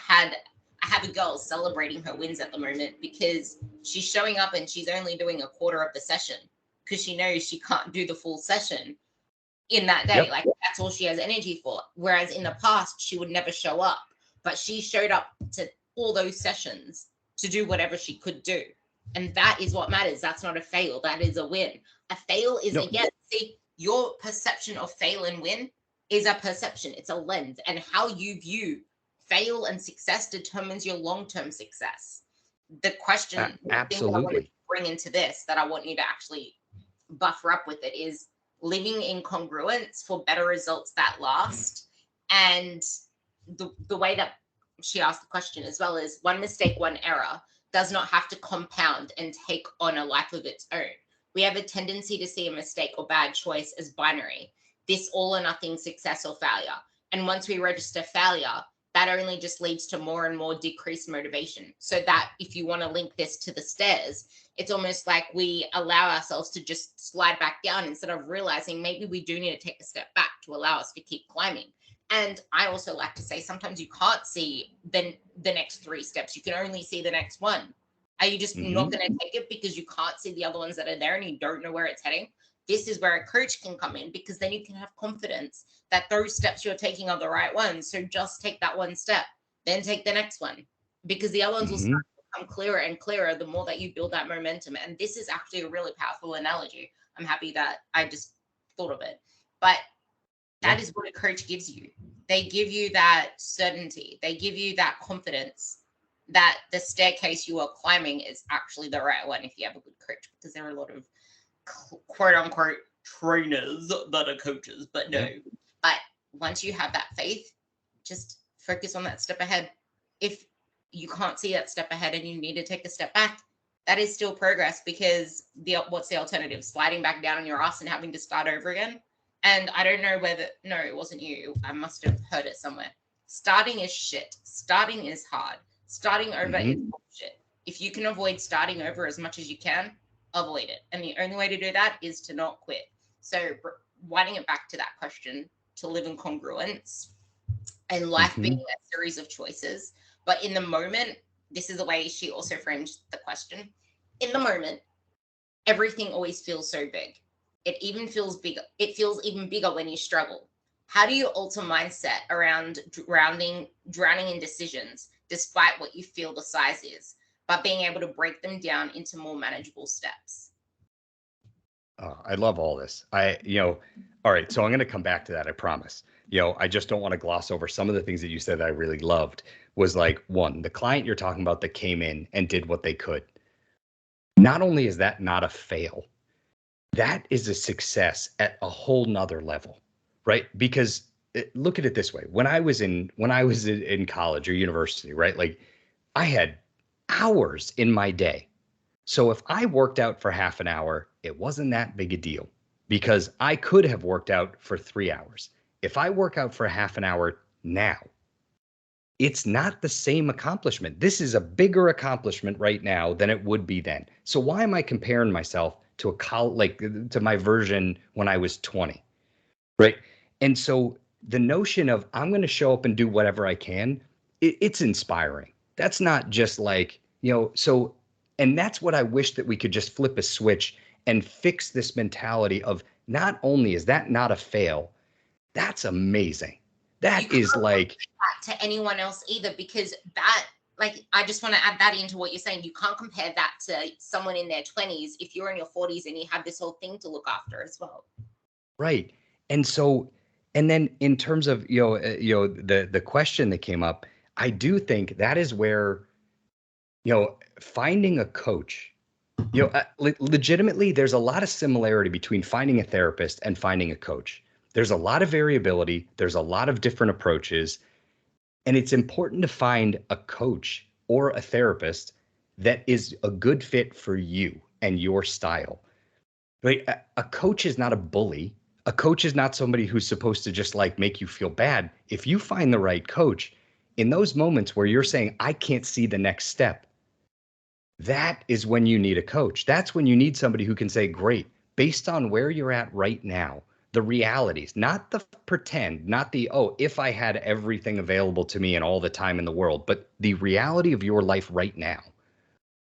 have a girl celebrating her wins at the moment because she's showing up and she's only doing a quarter of the session because she knows she can't do the full session in that day. Yep. Like, that's all she has energy for. Whereas in the past, she would never show up, but she showed up to all those sessions to do whatever she could do. And that is what matters. That's not a fail. That is a win. A fail is, again, see, your perception of fail and win is a perception. It's a lens. And how you view fail and success determines your long-term success. The question absolutely I want to bring into this, that I want you to actually buffer up with it, is living in congruence for better results that last. And the way that she asked the question as well is, one mistake, one error does not have to compound and take on a life of its own. We have a tendency to see a mistake or bad choice as binary, this all or nothing success or failure. And once we register failure, that only just leads to more and more decreased motivation. So that, if you want to link this to the stairs, it's almost like we allow ourselves to just slide back down instead of realizing maybe we do need to take a step back to allow us to keep climbing. And I also like to say, sometimes you can't see the next 3 steps. You can only see the next one. Are you just not going to take it because you can't see the other ones that are there and you don't know where it's heading? This is where a coach can come in, because then you can have confidence that those steps you're taking are the right ones. So just take that one step, then take the next one, because the other ones will start to become clearer and clearer the more that you build that momentum. And this is actually a really powerful analogy. I'm happy that I just thought of it. But that is what a coach gives you. They give you that certainty. They give you that confidence that the staircase you are climbing is actually the right one if you have a good coach, because there are a lot of quote unquote trainers that are coaches, but no. But once you have that faith, just focus on that step ahead. If you can't see that step ahead and you need to take a step back, that is still progress, because what's the alternative? Sliding back down on your ass and having to start over again? And I don't know whether, no, it wasn't you. I must have heard it somewhere. Starting is shit. Starting is hard. Starting over is bullshit. If you can avoid starting over as much as you can, avoid it. And the only way to do that is to not quit. So winding it back to that question, to live in congruence and life being a series of choices. But in the moment, this is the way she also frames the question. In the moment, everything always feels so big. It even feels bigger. It feels even bigger when you struggle. How do you alter mindset around drowning in decisions, despite what you feel the size is, but being able to break them down into more manageable steps? Oh, I love all this. All right. So I'm going to come back to that. I promise. I just don't want to gloss over some of the things that you said that I really loved. Was like, one, the client you're talking about that came in and did what they could. Not only is that not a fail, that is a success at a whole nother level, right? Because look at it this way. When I was in college or university, right? Like I had hours in my day. So if I worked out for half an hour, it wasn't that big a deal because I could have worked out for 3 hours. If I work out for half an hour now, it's not the same accomplishment. This is a bigger accomplishment right now than it would be then. So why am I comparing myself to to my version when I was 20, right? And so the notion of I'm going to show up and do whatever I can, it's inspiring. That's not just like, and that's what I wish that we could just flip a switch and fix this mentality of not only is that not a fail, that's amazing. That is like, that to anyone else either, because that, like, I just want to add that into what you're saying. You can't compare that to someone in their 20s if you're in your 40s and you have this whole thing to look after as well. right. And so, and then in terms of, the question that came up, I do think that is where, finding a coach, legitimately, there's a lot of similarity between finding a therapist and finding a coach. There's a lot of variability. There's a lot of different approaches. And it's important to find a coach or a therapist that is a good fit for you and your style. Right? A coach is not a bully. A coach is not somebody who's supposed to just like make you feel bad. If you find the right coach, in those moments where you're saying, I can't see the next step, that is when you need a coach. That's when you need somebody who can say, great, based on where you're at right now, the realities, not the pretend, not the, oh, if I had everything available to me and all the time in the world, but the reality of your life right now.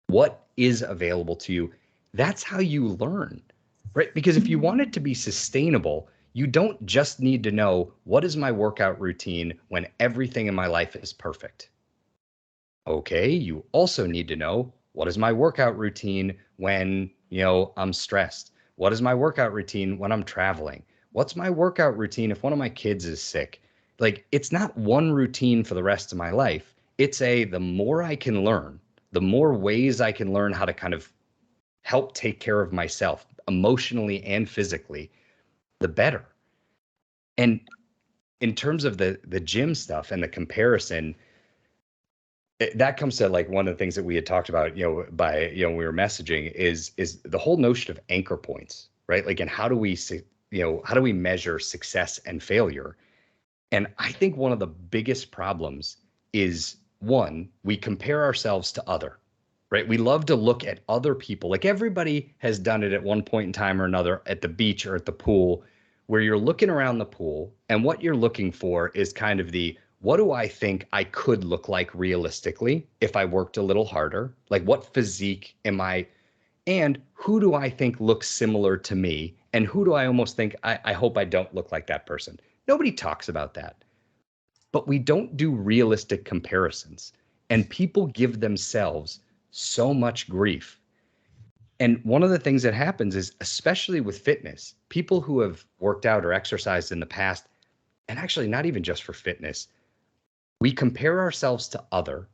What is available to you? That's how you learn, right? Because if you want it to be sustainable, you don't just need to know what is my workout routine when everything in my life is perfect. Okay, you also need to know what is my workout routine when, I'm stressed? What is my workout routine when I'm traveling? What's my workout routine if one of my kids is sick? Like, it's not one routine for the rest of my life. It's the more I can learn, the more ways I can learn how to kind of help take care of myself emotionally and physically, the better. And in terms of the gym stuff and the comparison, that comes to like one of the things that we had talked about, when we were messaging is the whole notion of anchor points, right? Like, and how do we measure success and failure? And I think one of the biggest problems is, one, we compare ourselves to other, right? We love to look at other people. Like, everybody has done it at one point in time or another at the beach or at the pool, where you're looking around the pool and what you're looking for is kind of what do I think I could look like realistically if I worked a little harder? Like, what physique am I? And who do I think looks similar to me? And who do I almost think I hope I don't look like that person? Nobody talks about that. But we don't do realistic comparisons. And people give themselves so much grief. And one of the things that happens is, especially with fitness, people who have worked out or exercised in the past, and actually not even just for fitness, we compare ourselves to other,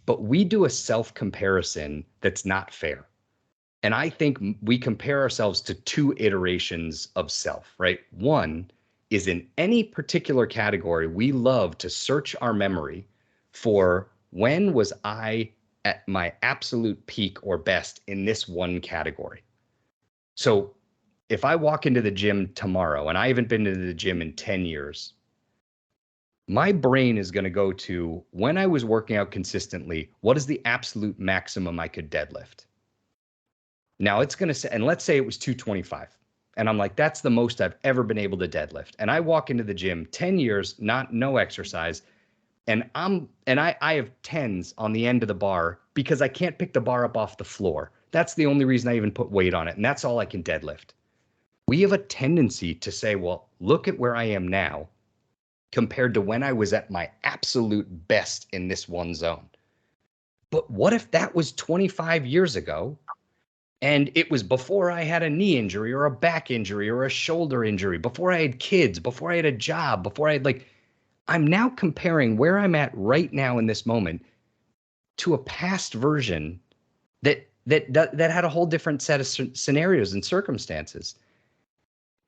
but we do a self-comparison that's not fair. And I think we compare ourselves to two iterations of self, right? One is, in any particular category, we love to search our memory for when was I at my absolute peak or best in this one category. So if I walk into the gym tomorrow and I haven't been to the gym in 10 years, my brain is going to go to, when I was working out consistently, what is the absolute maximum I could deadlift? Now it's going to say, and let's say it was 225. And I'm like, that's the most I've ever been able to deadlift. And I walk into the gym 10 years, no exercise. And I have tens on the end of the bar because I can't pick the bar up off the floor. That's the only reason I even put weight on it. And that's all I can deadlift. We have a tendency to say, well, look at where I am now compared to when I was at my absolute best in this one zone. But what if that was 25 years ago and it was before I had a knee injury or a back injury or a shoulder injury, before I had kids, before I had a job, before I had I'm now comparing where I'm at right now in this moment to a past version that had a whole different set of scenarios and circumstances.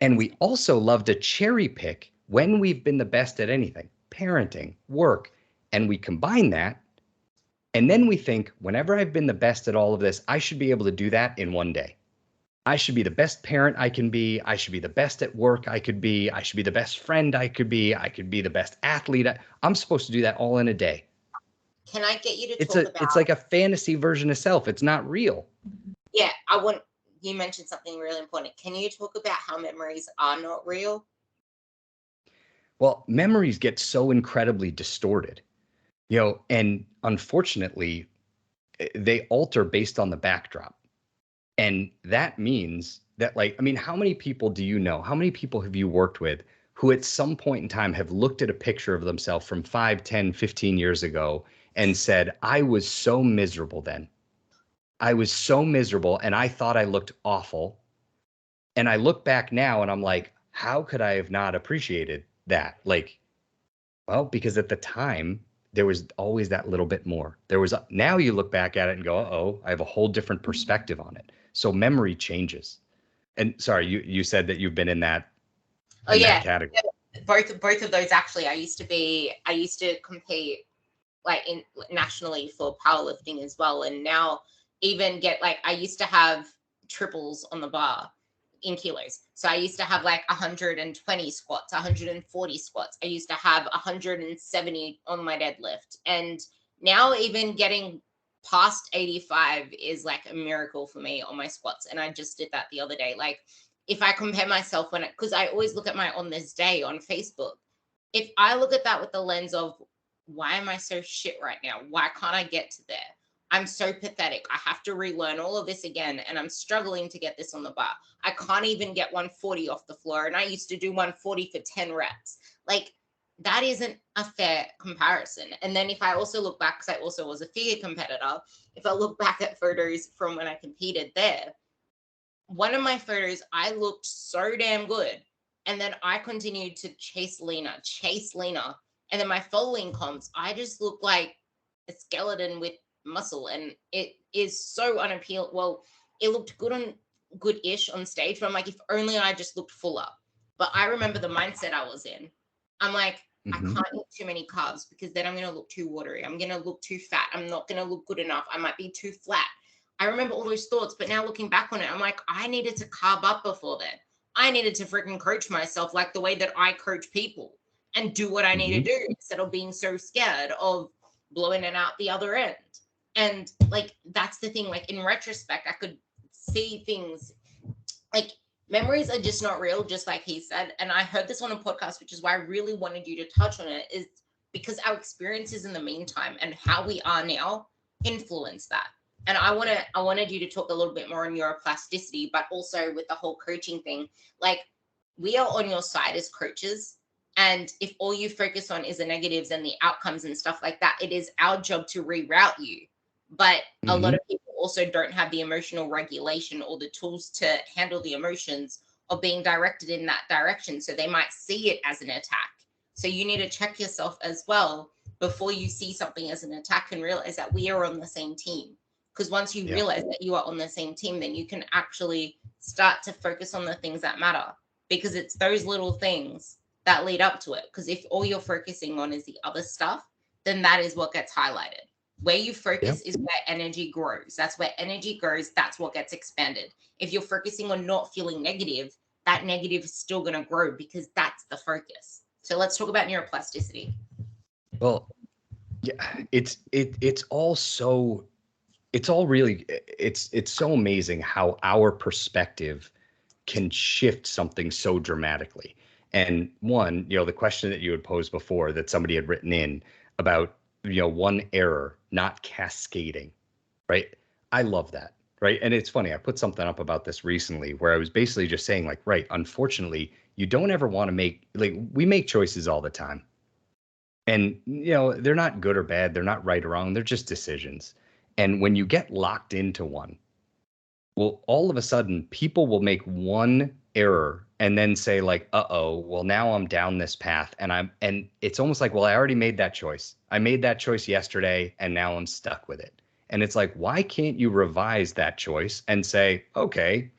And we also love to cherry pick when we've been the best at anything, parenting, work, and we combine that. And then we think, whenever I've been the best at all of this, I should be able to do that in one day. I should be the best parent I can be. I should be the best at work I could be. I should be the best friend I could be. I could be the best athlete. I'm supposed to do that all in a day. Can I get you to It's talk about? It's like a fantasy version of self. It's not real. Yeah, you mentioned something really important. Can you talk about how memories are not real? Well, memories get so incredibly distorted, and unfortunately, they alter based on the backdrop. And that means that, how many people do you know? How many people have you worked with who at some point in time have looked at a picture of themselves from 5, 10, 15 years ago and said, I was so miserable then. I was so miserable and I thought I looked awful. And I look back now and I'm like, how could I have not appreciated that? Well, because at the time, there was always that little bit more. Now you look back at it and go, uh-oh, I have a whole different perspective on it. So memory changes. And sorry, you said that you've been in that, that category. Yeah, both of those actually. I used to compete nationally for powerlifting as well. And now even I used to have triples on the bar in kilos. So I used to have 120 squats, 140 squats. I used to have 170 on my deadlift. And now even getting past 85 is a miracle for me on my squats. And I just did that the other day. If I compare myself because I always look at my on this day on Facebook, if I look at that with the lens of why am I so shit right now? Why can't I get to there? I'm so pathetic. I have to relearn all of this again. And I'm struggling to get this on the bar. I can't even get 140 off the floor. And I used to do 140 for 10 reps. That isn't a fair comparison. And then if I also look back, because I also was a figure competitor, if I look back at photos from when I competed there, one of my photos, I looked so damn good. And then I continued to chase leaner. And then my following comps, I just look like a skeleton with muscle. And it is so unappealing. Well, it looked good-ish on stage, but I'm if only I just looked fuller. But I remember the mindset I was in. I'm I can't eat too many carbs because then I'm going to look too watery. I'm going to look too fat. I'm not going to look good enough. I might be too flat. I remember all those thoughts, but now looking back on it, I'm I needed to carb up before then. I needed to freaking coach myself the way that I coach people and do what I need to do instead of being so scared of blowing it out the other end. And that's the thing, in retrospect, I could see things memories are just not real, just like he said. And I heard this on a podcast, which is why I really wanted you to touch on it, is because our experiences in the meantime and how we are now influence that. And I wanted you to talk a little bit more on neuroplasticity, but also with the whole coaching thing. We are on your side as coaches. And if all you focus on is the negatives and the outcomes and stuff like that, it is our job to reroute you. But a lot of people also don't have the emotional regulation or the tools to handle the emotions of being directed in that direction. So they might see it as an attack. So you need to check yourself as well before you see something as an attack and realize that we are on the same team. Because once you realize that you are on the same team, then you can actually start to focus on the things that matter, because it's those little things that lead up to it. Because if all you're focusing on is the other stuff, then that is what gets highlighted. Where you focus is where energy grows. That's where energy grows. That's what gets expanded. If you're focusing on not feeling negative, that negative is still going to grow because that's the focus. So let's talk about neuroplasticity. Well, yeah, it's so amazing how our perspective can shift something so dramatically. And one, the question that you had posed before that somebody had written in about, one error not cascading, right? I love that, right? And it's funny, I put something up about this recently where I was basically just saying right, unfortunately, you don't ever want to we make choices all the time. And, they're not good or bad. They're not right or wrong. They're just decisions. And when you get locked into one, well, all of a sudden people will make one error and then say uh-oh, well, now I'm down this path and it's almost well, I already made that choice. I made that choice yesterday and now I'm stuck with it. And it's like, why can't you revise that choice and say, okay,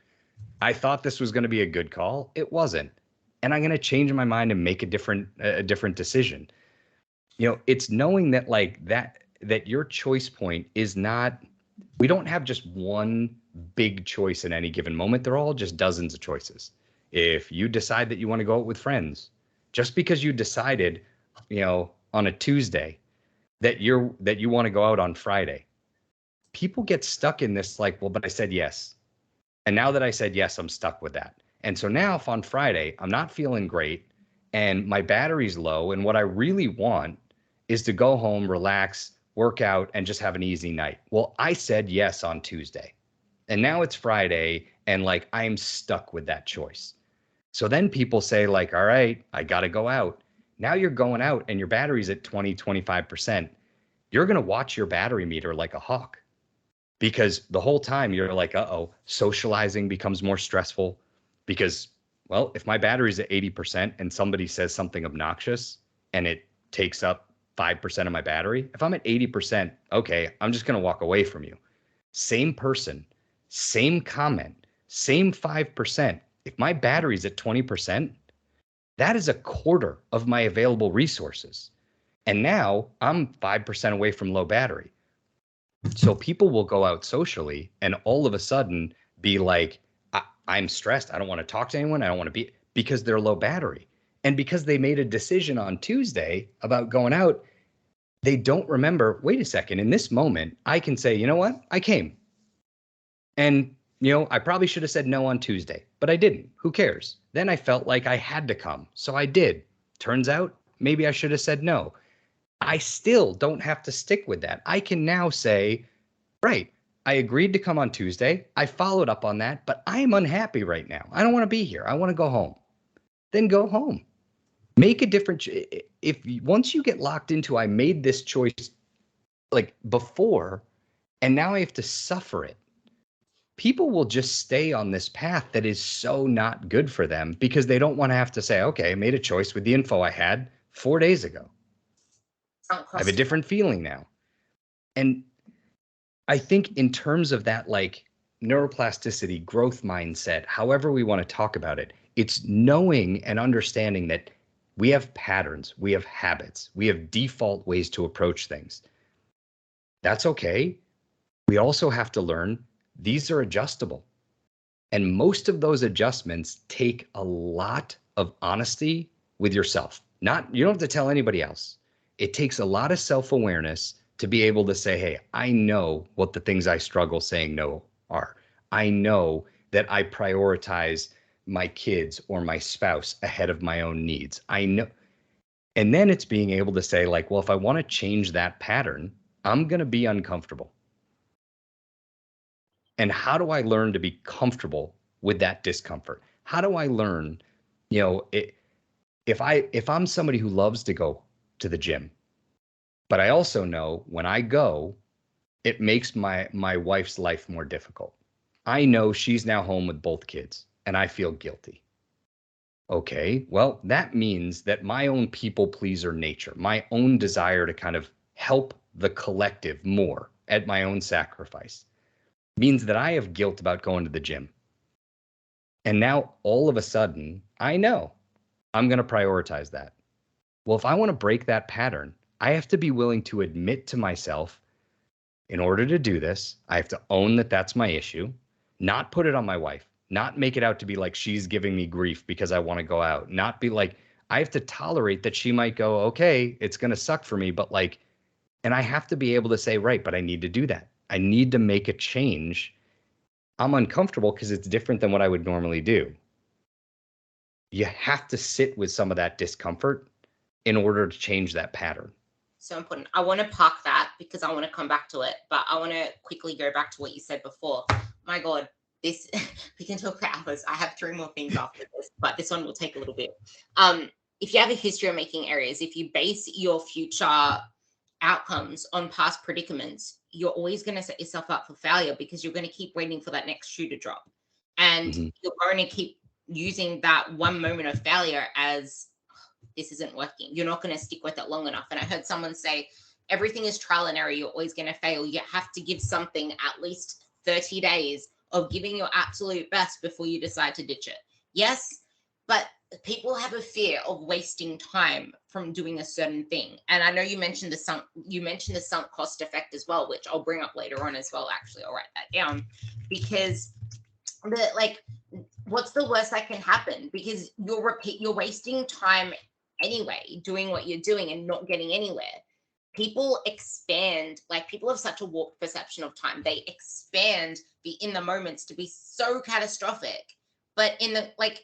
I thought this was going to be a good call. It wasn't. And I'm going to change my mind and make a different decision. It's knowing that like that your choice point is not, we don't have just one big choice in any given moment. They're all just dozens of choices. If you decide that you want to go out with friends, just because you decided, on a Tuesday that you want to go out on Friday, people get stuck in this like, well, but I said yes. And now that I said yes, I'm stuck with that. And so now if on Friday I'm not feeling great and my battery's low and what I really want is to go home, relax, work out, and just have an easy night. Well, I said yes on Tuesday. And now it's Friday and like I'm stuck with that choice. So then people say like, all right, I got to go out. Now you're going out and your battery's at 20, 25%. You're going to watch your battery meter like a hawk because the whole time you're like, uh-oh, socializing becomes more stressful because, well, if my battery's at 80% and somebody says something obnoxious and it takes up 5% of my battery, if I'm at 80%, okay, I'm just going to walk away from you. Same person, same comment, same 5%. If my battery's at 20%, that is a quarter of my available resources. And now I'm 5% away from low battery. So people will go out socially and all of a sudden be like, I'm stressed. I don't want to talk to anyone. I don't want to be, because they're low battery. And because they made a decision on Tuesday about going out, they don't remember, wait a second, in this moment, I can say, you know what? I came. And, I probably should have said no on Tuesday, but I didn't. Who cares? Then I felt like I had to come. So I did. Turns out maybe I should have said no. I still don't have to stick with that. I can now say, right, I agreed to come on Tuesday. I followed up on that, but I am unhappy right now. I don't want to be here. I want to go home. Then go home. Make a different. If once you get locked into, I made this choice like before, and now I have to suffer it. People will just stay on this path that is so not good for them because they don't want to have to say, okay, I made a choice with the info I had 4 days ago. I have a different feeling now. And I think in terms of that, like neuroplasticity, growth mindset, however we want to talk about it, it's knowing and understanding that we have patterns, we have habits, we have default ways to approach things. That's okay. We also have to learn these are adjustable. And most of those adjustments take a lot of honesty with yourself. You don't have to tell anybody else. It takes a lot of self-awareness to be able to say, hey, I know what the things I struggle saying no are. I know that I prioritize my kids or my spouse ahead of my own needs. I know. And then it's being able to say like, well, if I want to change that pattern, I'm going to be uncomfortable. And how do I learn to be comfortable with that discomfort? How do I learn, if I'm somebody who loves to go to the gym, but I also know when I go, it makes my wife's life more difficult. I know she's now home with both kids and I feel guilty. Okay, well, that means that my own people pleaser nature, my own desire to kind of help the collective more at my own sacrifice, means that I have guilt about going to the gym. And now all of a sudden, I know I'm going to prioritize that. Well, if I want to break that pattern, I have to be willing to admit to myself, in order to do this, I have to own that that's my issue, not put it on my wife, not make it out to be like she's giving me grief because I want to go out, not be like, I have to tolerate that she might go, okay, it's going to suck for me, but like, and I have to be able to say, right, but I need to do that. I need to make a change. I'm uncomfortable because it's different than what I would normally do. You have to sit with some of that discomfort in order to change that pattern. So important. I want to park that because I want to come back to it, but I want to quickly go back to what you said before. My God, this we can talk for hours. I have 3 more things after this, but this one will take a little bit. If you have a history of making errors, if you base your future outcomes on past predicaments, you're always going to set yourself up for failure because you're going to keep waiting for that next shoe to drop. And you're going to keep using that one moment of failure as this isn't working. You're not going to stick with it long enough. And I heard someone say, everything is trial and error. You're always going to fail. You have to give something at least 30 days of giving your absolute best before you decide to ditch it. Yes, but people have a fear of wasting time from doing a certain thing. And I know you mentioned the sunk cost effect as well, which I'll bring up later on as well. Actually, I'll write that down, because what's the worst that can happen? Because you're wasting time anyway doing what you're doing and not getting anywhere. People expand, like, people have such a warped perception of time. They expand the in the moments to be so catastrophic. But in the, like,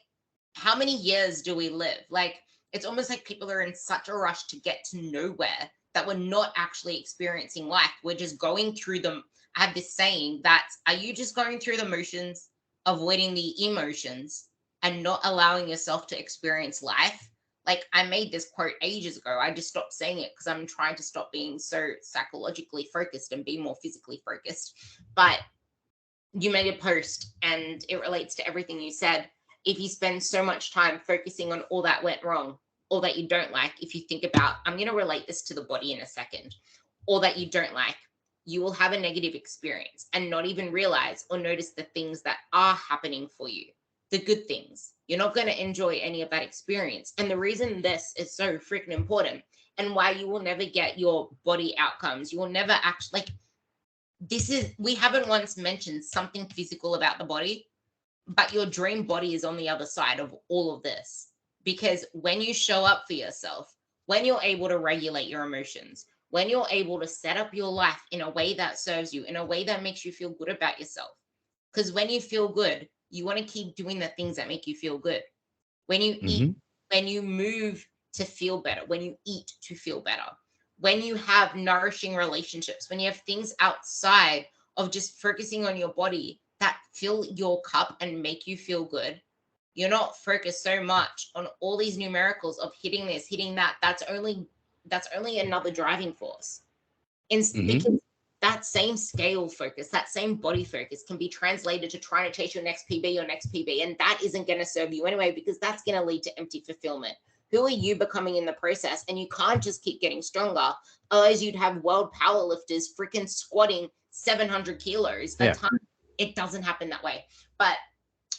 how many years do we live? Like, it's almost like people are in such a rush to get to nowhere that we're not actually experiencing life. We're just going through them. I have this saying that, are you just going through the motions, avoiding the emotions, and not allowing yourself to experience life? Like, I made this quote ages ago. I just stopped saying it because I'm trying to stop being so psychologically focused and be more physically focused. But you made a post and it relates to everything you said. If you spend so much time focusing on all that went wrong, all that you don't like, if you think about, I'm going to relate this to the body in a second, all that you don't like, you will have a negative experience and not even realize or notice the things that are happening for you, the good things. You're not going to enjoy any of that experience. And the reason this is so freaking important, and why you will never get your body outcomes, you will never actually, like, we haven't once mentioned something physical about the body, but your dream body is on the other side of all of this. Because when you show up for yourself, when you're able to regulate your emotions, when you're able to set up your life in a way that serves you, in a way that makes you feel good about yourself. Because when you feel good, you want to keep doing the things that make you feel good. When you eat, when you move to feel better, when you eat to feel better, when you have nourishing relationships, when you have things outside of just focusing on your body that fill your cup and make you feel good, you're not focused so much on all these numericals of hitting this, hitting that. That's only another driving force. Because that same scale focus, that same body focus can be translated to trying to chase your next PB, and that isn't going to serve you anyway, because that's going to lead to empty fulfillment. Who are you becoming in the process? And you can't just keep getting stronger, otherwise you'd have world powerlifters freaking squatting 700 kilos a ton. It doesn't happen that way. But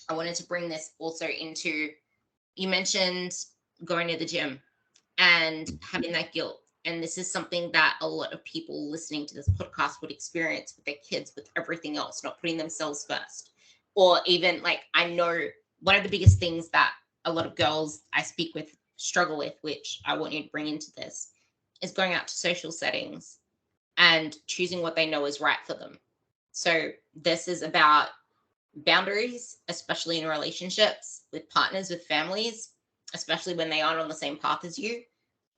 I wanted to bring this also into, you mentioned going to the gym and having that guilt. And this is something that a lot of people listening to this podcast would experience with their kids, with everything else, not putting themselves first. Or even, like, I know one of the biggest things that a lot of girls I speak with struggle with, which I want you to bring into this, is going out to social settings and choosing what they know is right for them. So this is about boundaries, especially in relationships with partners, with families, especially when they aren't on the same path as you,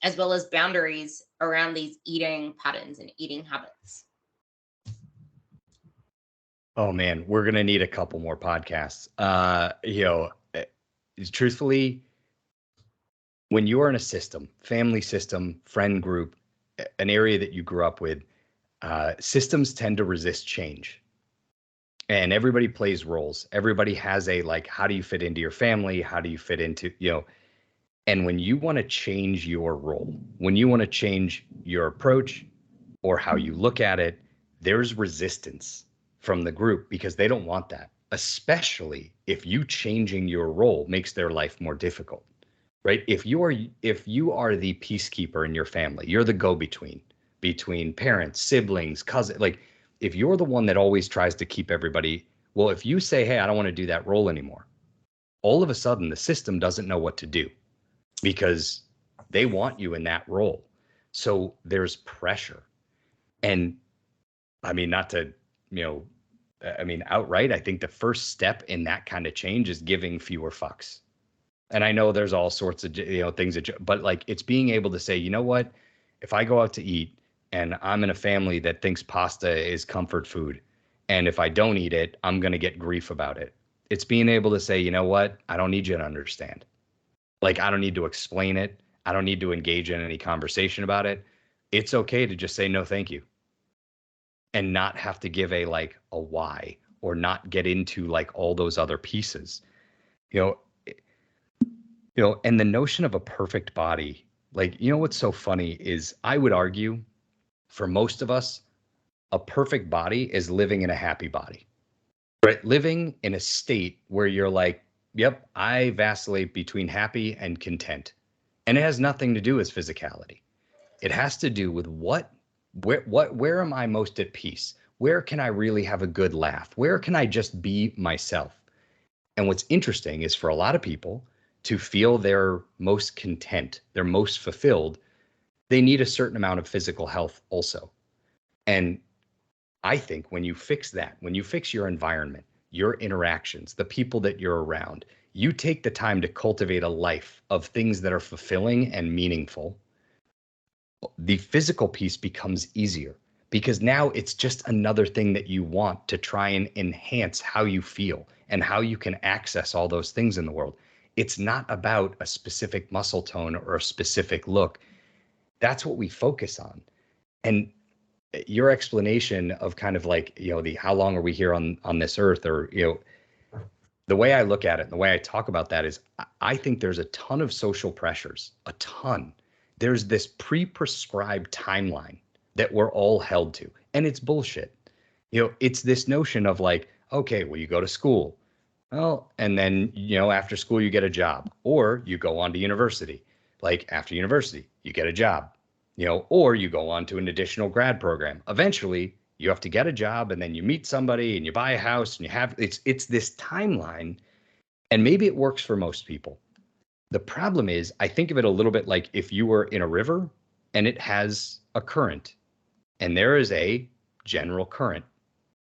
as well as boundaries around these eating patterns and eating habits. Oh man, we're going to need a couple more podcasts. Truthfully, when you are in a system, family system, friend group, an area that you grew up with, systems tend to resist change. And everybody plays roles. Everybody has a, like, how do you fit into your family? How do you fit into, and when you want to change your role, when you want to change your approach or how you look at it, there's resistance from the group because they don't want that, especially if you changing your role makes their life more difficult, right? If you are the peacekeeper in your family, you're the go-between between parents, siblings, cousins, like, if you're the one that always tries to keep everybody, well, if you say, hey, I don't want to do that role anymore, all of a sudden the system doesn't know what to do because they want you in that role. So there's pressure. And I mean, not to, outright, I think the first step in that kind of change is giving fewer fucks. And I know there's all sorts of, things but like, it's being able to say, you know what, if I go out to eat and I'm in a family that thinks pasta is comfort food, and if I don't eat it, I'm going to get grief about it. It's being able to say, you know what, I don't need you to understand. Like, I don't need to explain it. I don't need to engage in any conversation about it. It's okay to just say, no, thank you. And not have to give a why, or not get into like all those other pieces, and the notion of a perfect body, like, what's so funny is I would argue for most of us, a perfect body is living in a happy body, right? Living in a state where you're like, yep, I vacillate between happy and content. And it has nothing to do with physicality. It has to do with where am I most at peace? Where can I really have a good laugh? Where can I just be myself? And what's interesting is for a lot of people to feel their most content, their most fulfilled, they need a certain amount of physical health also. And I think when you fix that, when you fix your environment, your interactions, the people that you're around, you take the time to cultivate a life of things that are fulfilling and meaningful, the physical piece becomes easier because now it's just another thing that you want to try and enhance how you feel and how you can access all those things in the world. It's not about a specific muscle tone or a specific look. That's what we focus on. And your explanation of kind of like, the how long are we here on this earth, or, the way I look at it and the way I talk about that is I think there's a ton of social pressures, a ton. There's this pre-prescribed timeline that we're all held to, and it's bullshit. It's this notion of like, okay, well, you go to school, well, and then, after school, you get a job, or you go on to university. Like after university, you get a job, or you go on to an additional grad program. Eventually, you have to get a job, and then you meet somebody and you buy a house and it's this timeline. And maybe it works for most people. The problem is, I think of it a little bit like if you were in a river and it has a current and there is a general current.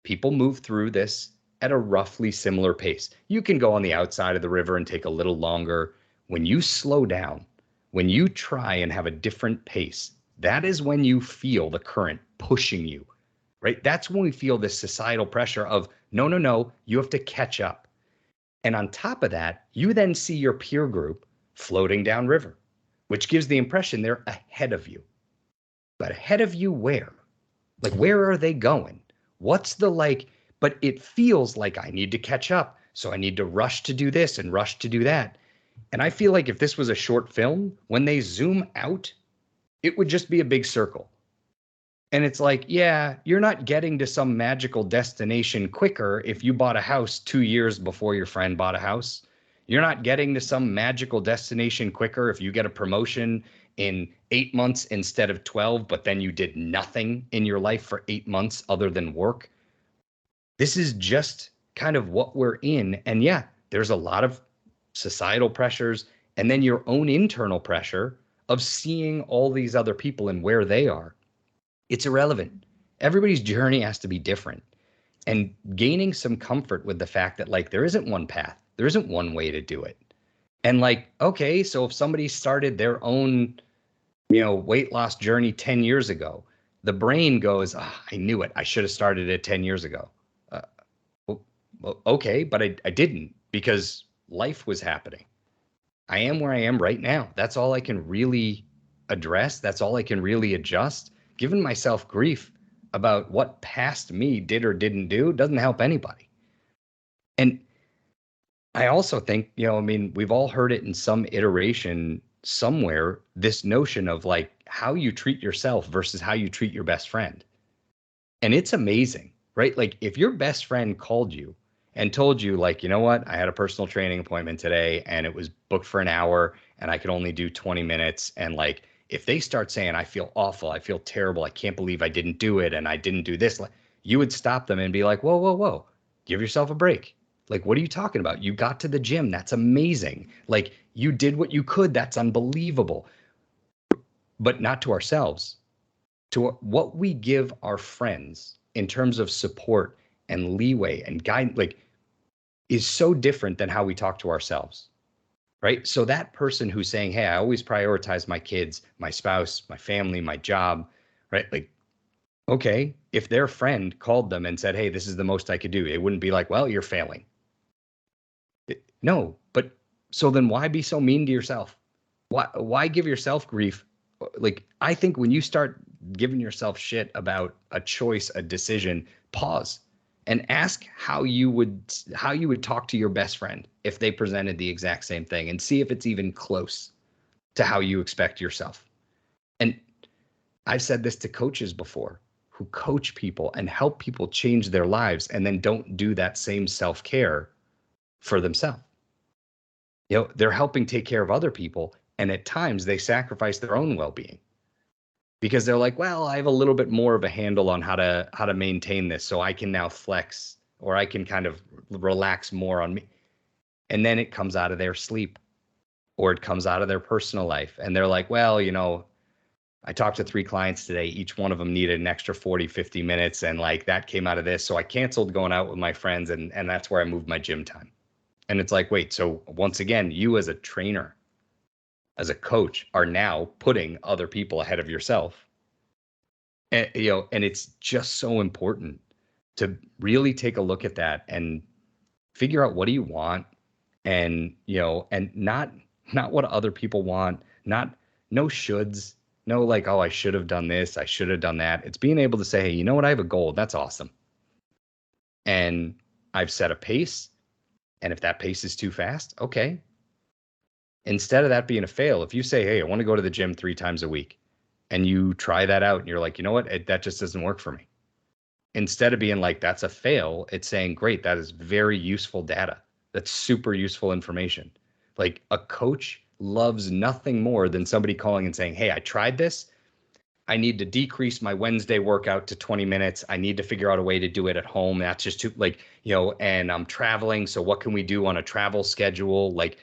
People move through this at a roughly similar pace. You can go on the outside of the river and take a little longer. When you slow down, when you try and have a different pace, that is when you feel the current pushing you, right? That's when we feel this societal pressure of, no, you have to catch up. And on top of that, you then see your peer group floating downriver, which gives the impression they're ahead of you. But ahead of you where? Like, where are they going? What's the like, but it feels like I need to catch up. So I need to rush to do this and rush to do that. And I feel like if this was a short film, when they zoom out, it would just be a big circle. And it's like, yeah, you're not getting to some magical destination quicker if you bought a house 2 years before your friend bought a house. You're not getting to some magical destination quicker if you get a promotion in 8 months instead of 12, but then you did nothing in your life for 8 months other than work. This is just kind of what we're in. And yeah, there's a lot of societal pressures and then your own internal pressure of seeing all these other people and where they are. It's irrelevant. Everybody's journey has to be different. And gaining some comfort with the fact that like there isn't one path, there isn't one way to do it. And like, okay, so if somebody started their own, weight loss journey 10 years ago, the brain goes, I knew it. I should have started it 10 years ago. Well, okay, but I didn't because life was happening. I am where I am right now. That's all I can really address. That's all I can really adjust. Giving myself grief about what past me did or didn't do doesn't help anybody. And I also think, we've all heard it in some iteration somewhere, this notion of like how you treat yourself versus how you treat your best friend. And it's amazing, right? Like if your best friend called you and told you like, you know what, I had a personal training appointment today and it was booked for an hour and I could only do 20 minutes. And like, if they start saying, I feel awful, I feel terrible, I can't believe I didn't do it and I didn't do this, you would stop them and be like, whoa, give yourself a break. Like, what are you talking about? You got to the gym. That's amazing. Like, you did what you could. That's unbelievable. But not to ourselves. To what we give our friends in terms of support and leeway and guide, like, is so different than how we talk to ourselves. Right? So that person who's saying, hey, I always prioritize my kids, my spouse, my family, my job, right? Like, okay, if their friend called them and said, hey, this is the most I could do, it wouldn't be like, well, you're failing. No, but so then why be so mean to yourself? Why give yourself grief? Like, I think when you start giving yourself shit about a choice, a decision, pause and ask how you would talk to your best friend if they presented the exact same thing and see if it's even close to how you expect yourself. And I've said this to coaches before who coach people and help people change their lives and then don't do that same self-care for themselves. They're helping take care of other people, and at times they sacrifice their own well-being because they're like, well, I have a little bit more of a handle on how to maintain this, so I can now flex, or I can kind of relax more on me. And then it comes out of their sleep, or it comes out of their personal life. And they're like, well, I talked to 3 clients today. Each one of them needed an extra 40, 50 minutes. And like that came out of this. So I canceled going out with my friends, and that's where I moved my gym time. And it's like, wait, so once again, you as a trainer, as a coach, are now putting other people ahead of yourself. And, and it's just so important to really take a look at that and figure out, what do you want? And, and not what other people want, no shoulds, no like, oh, I should have done this, I should have done that. It's being able to say, hey, you know what? I have a goal. That's awesome. And I've set a pace. And if that pace is too fast, okay. Instead of that being a fail, if you say, hey, I want to go to the gym 3 times a week, and you try that out and you're like, you know what? That just doesn't work for me. Instead of being like, that's a fail, it's saying, great, that is very useful data. That's super useful information. Like, a coach loves nothing more than somebody calling and saying, hey, I tried this. I need to decrease my Wednesday workout to 20 minutes. I need to figure out a way to do it at home. That's just too, and I'm traveling. So what can we do on a travel schedule? Like,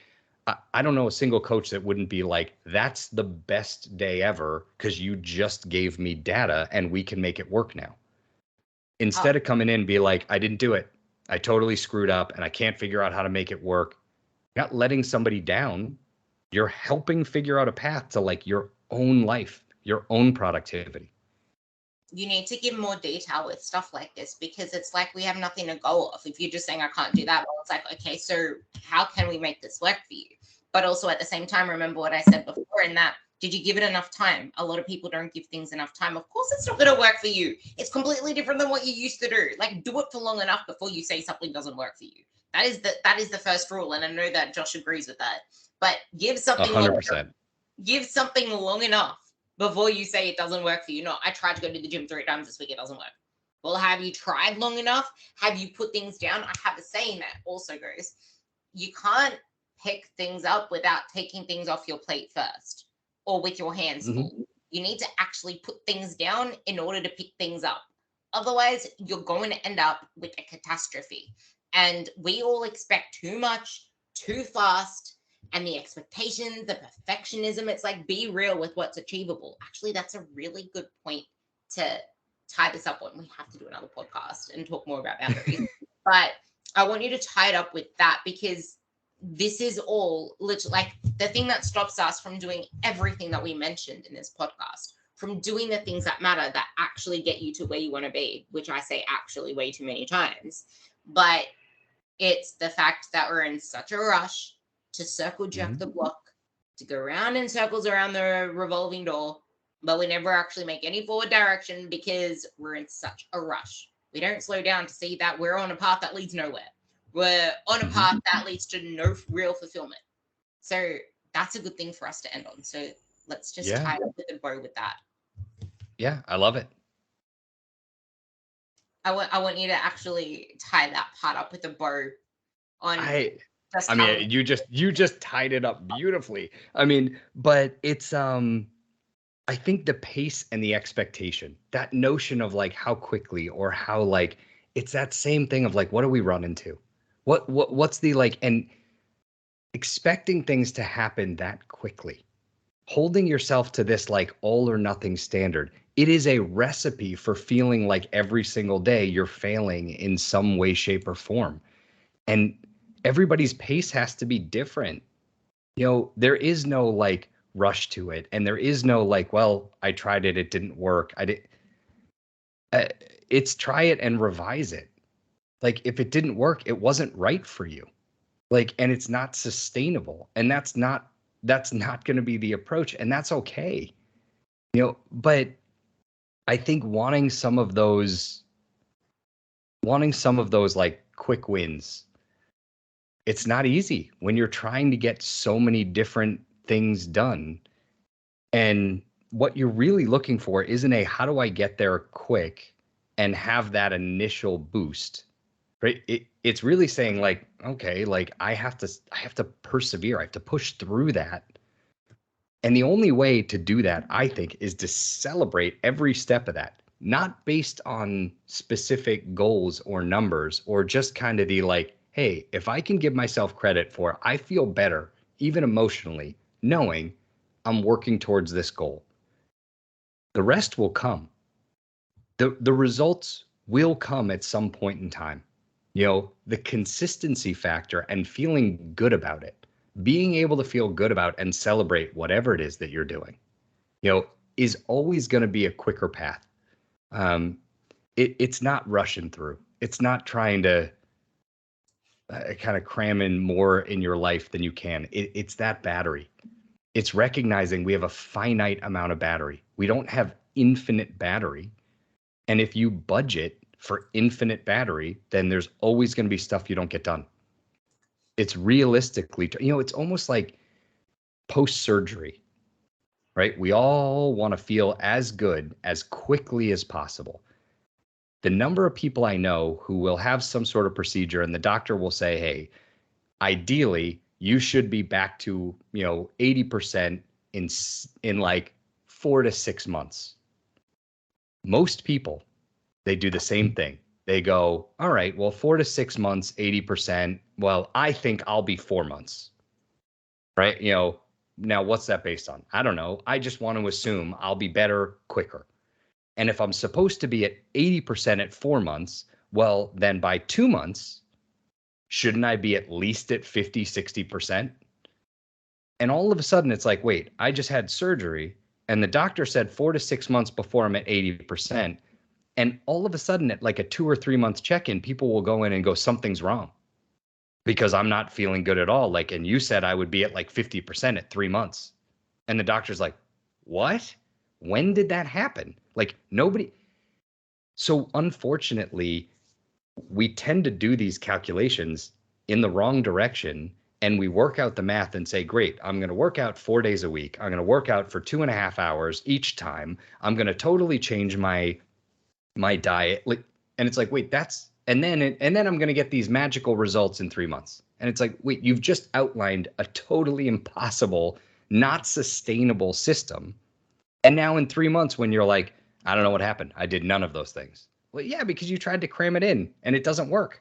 I don't know a single coach that wouldn't be like, that's the best day ever because you just gave me data and we can make it work now. Instead of coming in and be like, I didn't do it. I totally screwed up and I can't figure out how to make it work. You're not letting somebody down. You're helping figure out a path to like your own life, your own productivity. You need to give more detail with stuff like this, because it's like we have nothing to go off. If you're just saying I can't do that, well, it's like, okay, so how can we make this work for you? But also at the same time, remember what I said before in that, did you give it enough time? A lot of people don't give things enough time. Of course, it's not going to work for you. It's completely different than what you used to do. Like, do it for long enough before you say something doesn't work for you. That is the first rule. And I know that Josh agrees with that. But give something 100%. Give something long enough before you say it doesn't work for you. No, I tried to go to the gym 3 times this week. It doesn't work. Well, have you tried long enough? Have you put things down? I have a saying that also goes, you can't pick things up without taking things off your plate first, or with your hands full. You need to actually put things down in order to pick things up. Otherwise, you're going to end up with a catastrophe. And we all expect too much, too fast, and the expectations, the perfectionism. It's like, be real with what's achievable. Actually, that's a really good point to tie this up on. We have to do another podcast and talk more about boundaries. But I want you to tie it up with that, because this is all literally like the thing that stops us from doing everything that we mentioned in this podcast, from doing the things that matter, that actually get you to where you want to be, which I say actually way too many times. But it's the fact that we're in such a rush to circle jerk the block, to go around in circles around the revolving door, but we never actually make any forward direction because we're in such a rush. We don't slow down to see that we're on a path that leads nowhere. We're on a path that leads to no real fulfillment. So that's a good thing for us to end on. So let's just tie it up with a bow with that. Yeah, I love it. I want you to actually tie that part up with a bow on. I mean, you just tied it up beautifully. I mean, but it's I think the pace and the expectation, that notion of like how quickly, or how like, it's that same thing of like, what do we run into? What's the like, and expecting things to happen that quickly, holding yourself to this like all or nothing standard. It is a recipe for feeling like every single day you're failing in some way, shape, or form. And everybody's pace has to be different. There is no like rush to it. And there is no like, well, I tried it, it didn't work. It's try it and revise it. Like, if it didn't work, it wasn't right for you. Like, and it's not sustainable. And that's not going to be the approach. And that's okay. But I think wanting some of those like quick wins, it's not easy when you're trying to get so many different things done. And what you're really looking for isn't a how do I get there quick and have that initial boost, right? It's really saying like, okay, like I have to persevere. I have to push through that. And the only way to do that, I think, is to celebrate every step of that, not based on specific goals or numbers, or just kind of the like, hey, if I can give myself credit for, I feel better, even emotionally, knowing I'm working towards this goal. The rest will come. The results will come at some point in time. You know, the consistency factor and feeling good about it, being able to feel good about and celebrate whatever it is that you're doing, you know, is always going to be a quicker path. It's not rushing through. It's not trying to kind of cram in more in your life than you can. It's that battery. It's recognizing we have a finite amount of battery. We don't have infinite battery. And if you budget for infinite battery, then there's always going to be stuff you don't get done. It's realistically, you know, it's almost like post-surgery, right? We all want to feel as good as quickly as possible. The number of people I know who will have some sort of procedure and the doctor will say, hey, ideally, you should be back to, you know, 80% in like 4 to 6 months. Most people, they do the same thing. They go, all right, well, 4 to 6 months, 80%. Well, I think I'll be 4 months, right? You know, now what's that based on? I don't know. I just want to assume I'll be better quicker. And if I'm supposed to be at 80% at 4 months, well, then by 2 months, shouldn't I be at least at 50, 60%? And all of a sudden it's like, wait, I just had surgery and the doctor said 4 to 6 months before I'm at 80%. And all of a sudden at like a 2 or 3 month check-in, people will go in and go, something's wrong because I'm not feeling good at all. Like, and you said I would be at like 50% at 3 months. And the doctor's like, what? When did that happen? Like nobody. So unfortunately, we tend to do these calculations in the wrong direction. And we work out the math and say, great, I'm going to work out 4 days a week. I'm going to work out for 2.5 hours each time. I'm going to totally change my diet. Like, and it's like, wait, and then I'm going to get these magical results in 3 months. And it's like, wait, you've just outlined a totally impossible, not sustainable system. And now in 3 months, when you're like, I don't know what happened, I did none of those things. Well, yeah, because you tried to cram it in and it doesn't work.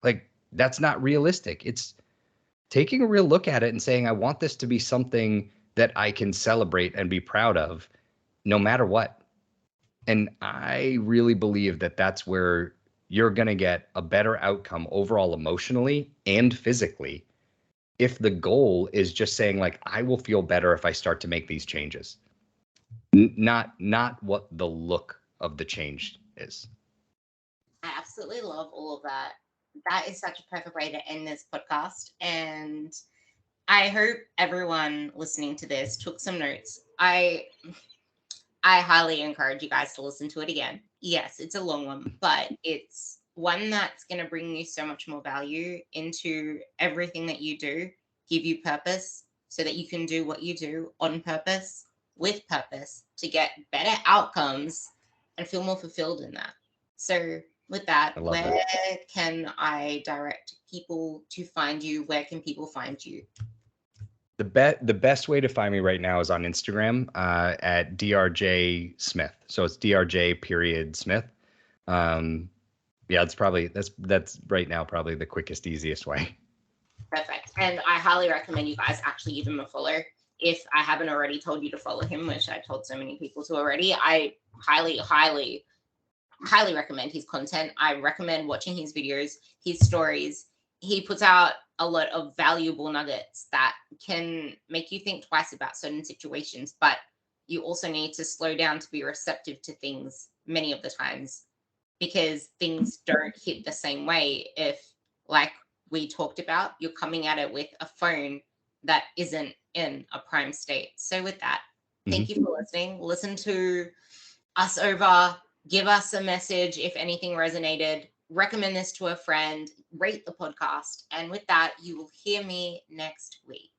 Like, that's not realistic. It's taking a real look at it and saying, I want this to be something that I can celebrate and be proud of no matter what. And I really believe that that's where you're going to get a better outcome overall emotionally and physically if the goal is just saying like, I will feel better if I start to make these changes. Not what the look of the change is. I absolutely love all of that. That is such a perfect way to end this podcast. And I hope everyone listening to this took some notes. I highly encourage you guys to listen to it again. Yes, it's a long one, but it's one that's going to bring you so much more value into everything that you do, give you purpose so that you can do what you do on purpose, with purpose, to get better outcomes and feel more fulfilled in that. So with that, where can I direct people to find you? Where can people find you? The best way to find me right now is on Instagram at DRJ Smith. So it's DRJ period Smith. Yeah, it's probably that's right now probably the quickest, easiest way. Perfect. And I highly recommend you guys actually give him a follow. If I haven't already told you to follow him, which I told so many people to already, I highly recommend his content. I recommend watching his videos, his stories. He puts out a lot of valuable nuggets that can make you think twice about certain situations, but you also need to slow down to be receptive to things many of the times, because things don't hit the same way if, like we talked about, you're coming at it with a phone that isn't in a prime state. So with that, thank you for listening. Listen to us over, give us a message if anything resonated, recommend this to a friend, rate the podcast. And with that, you will hear me next week.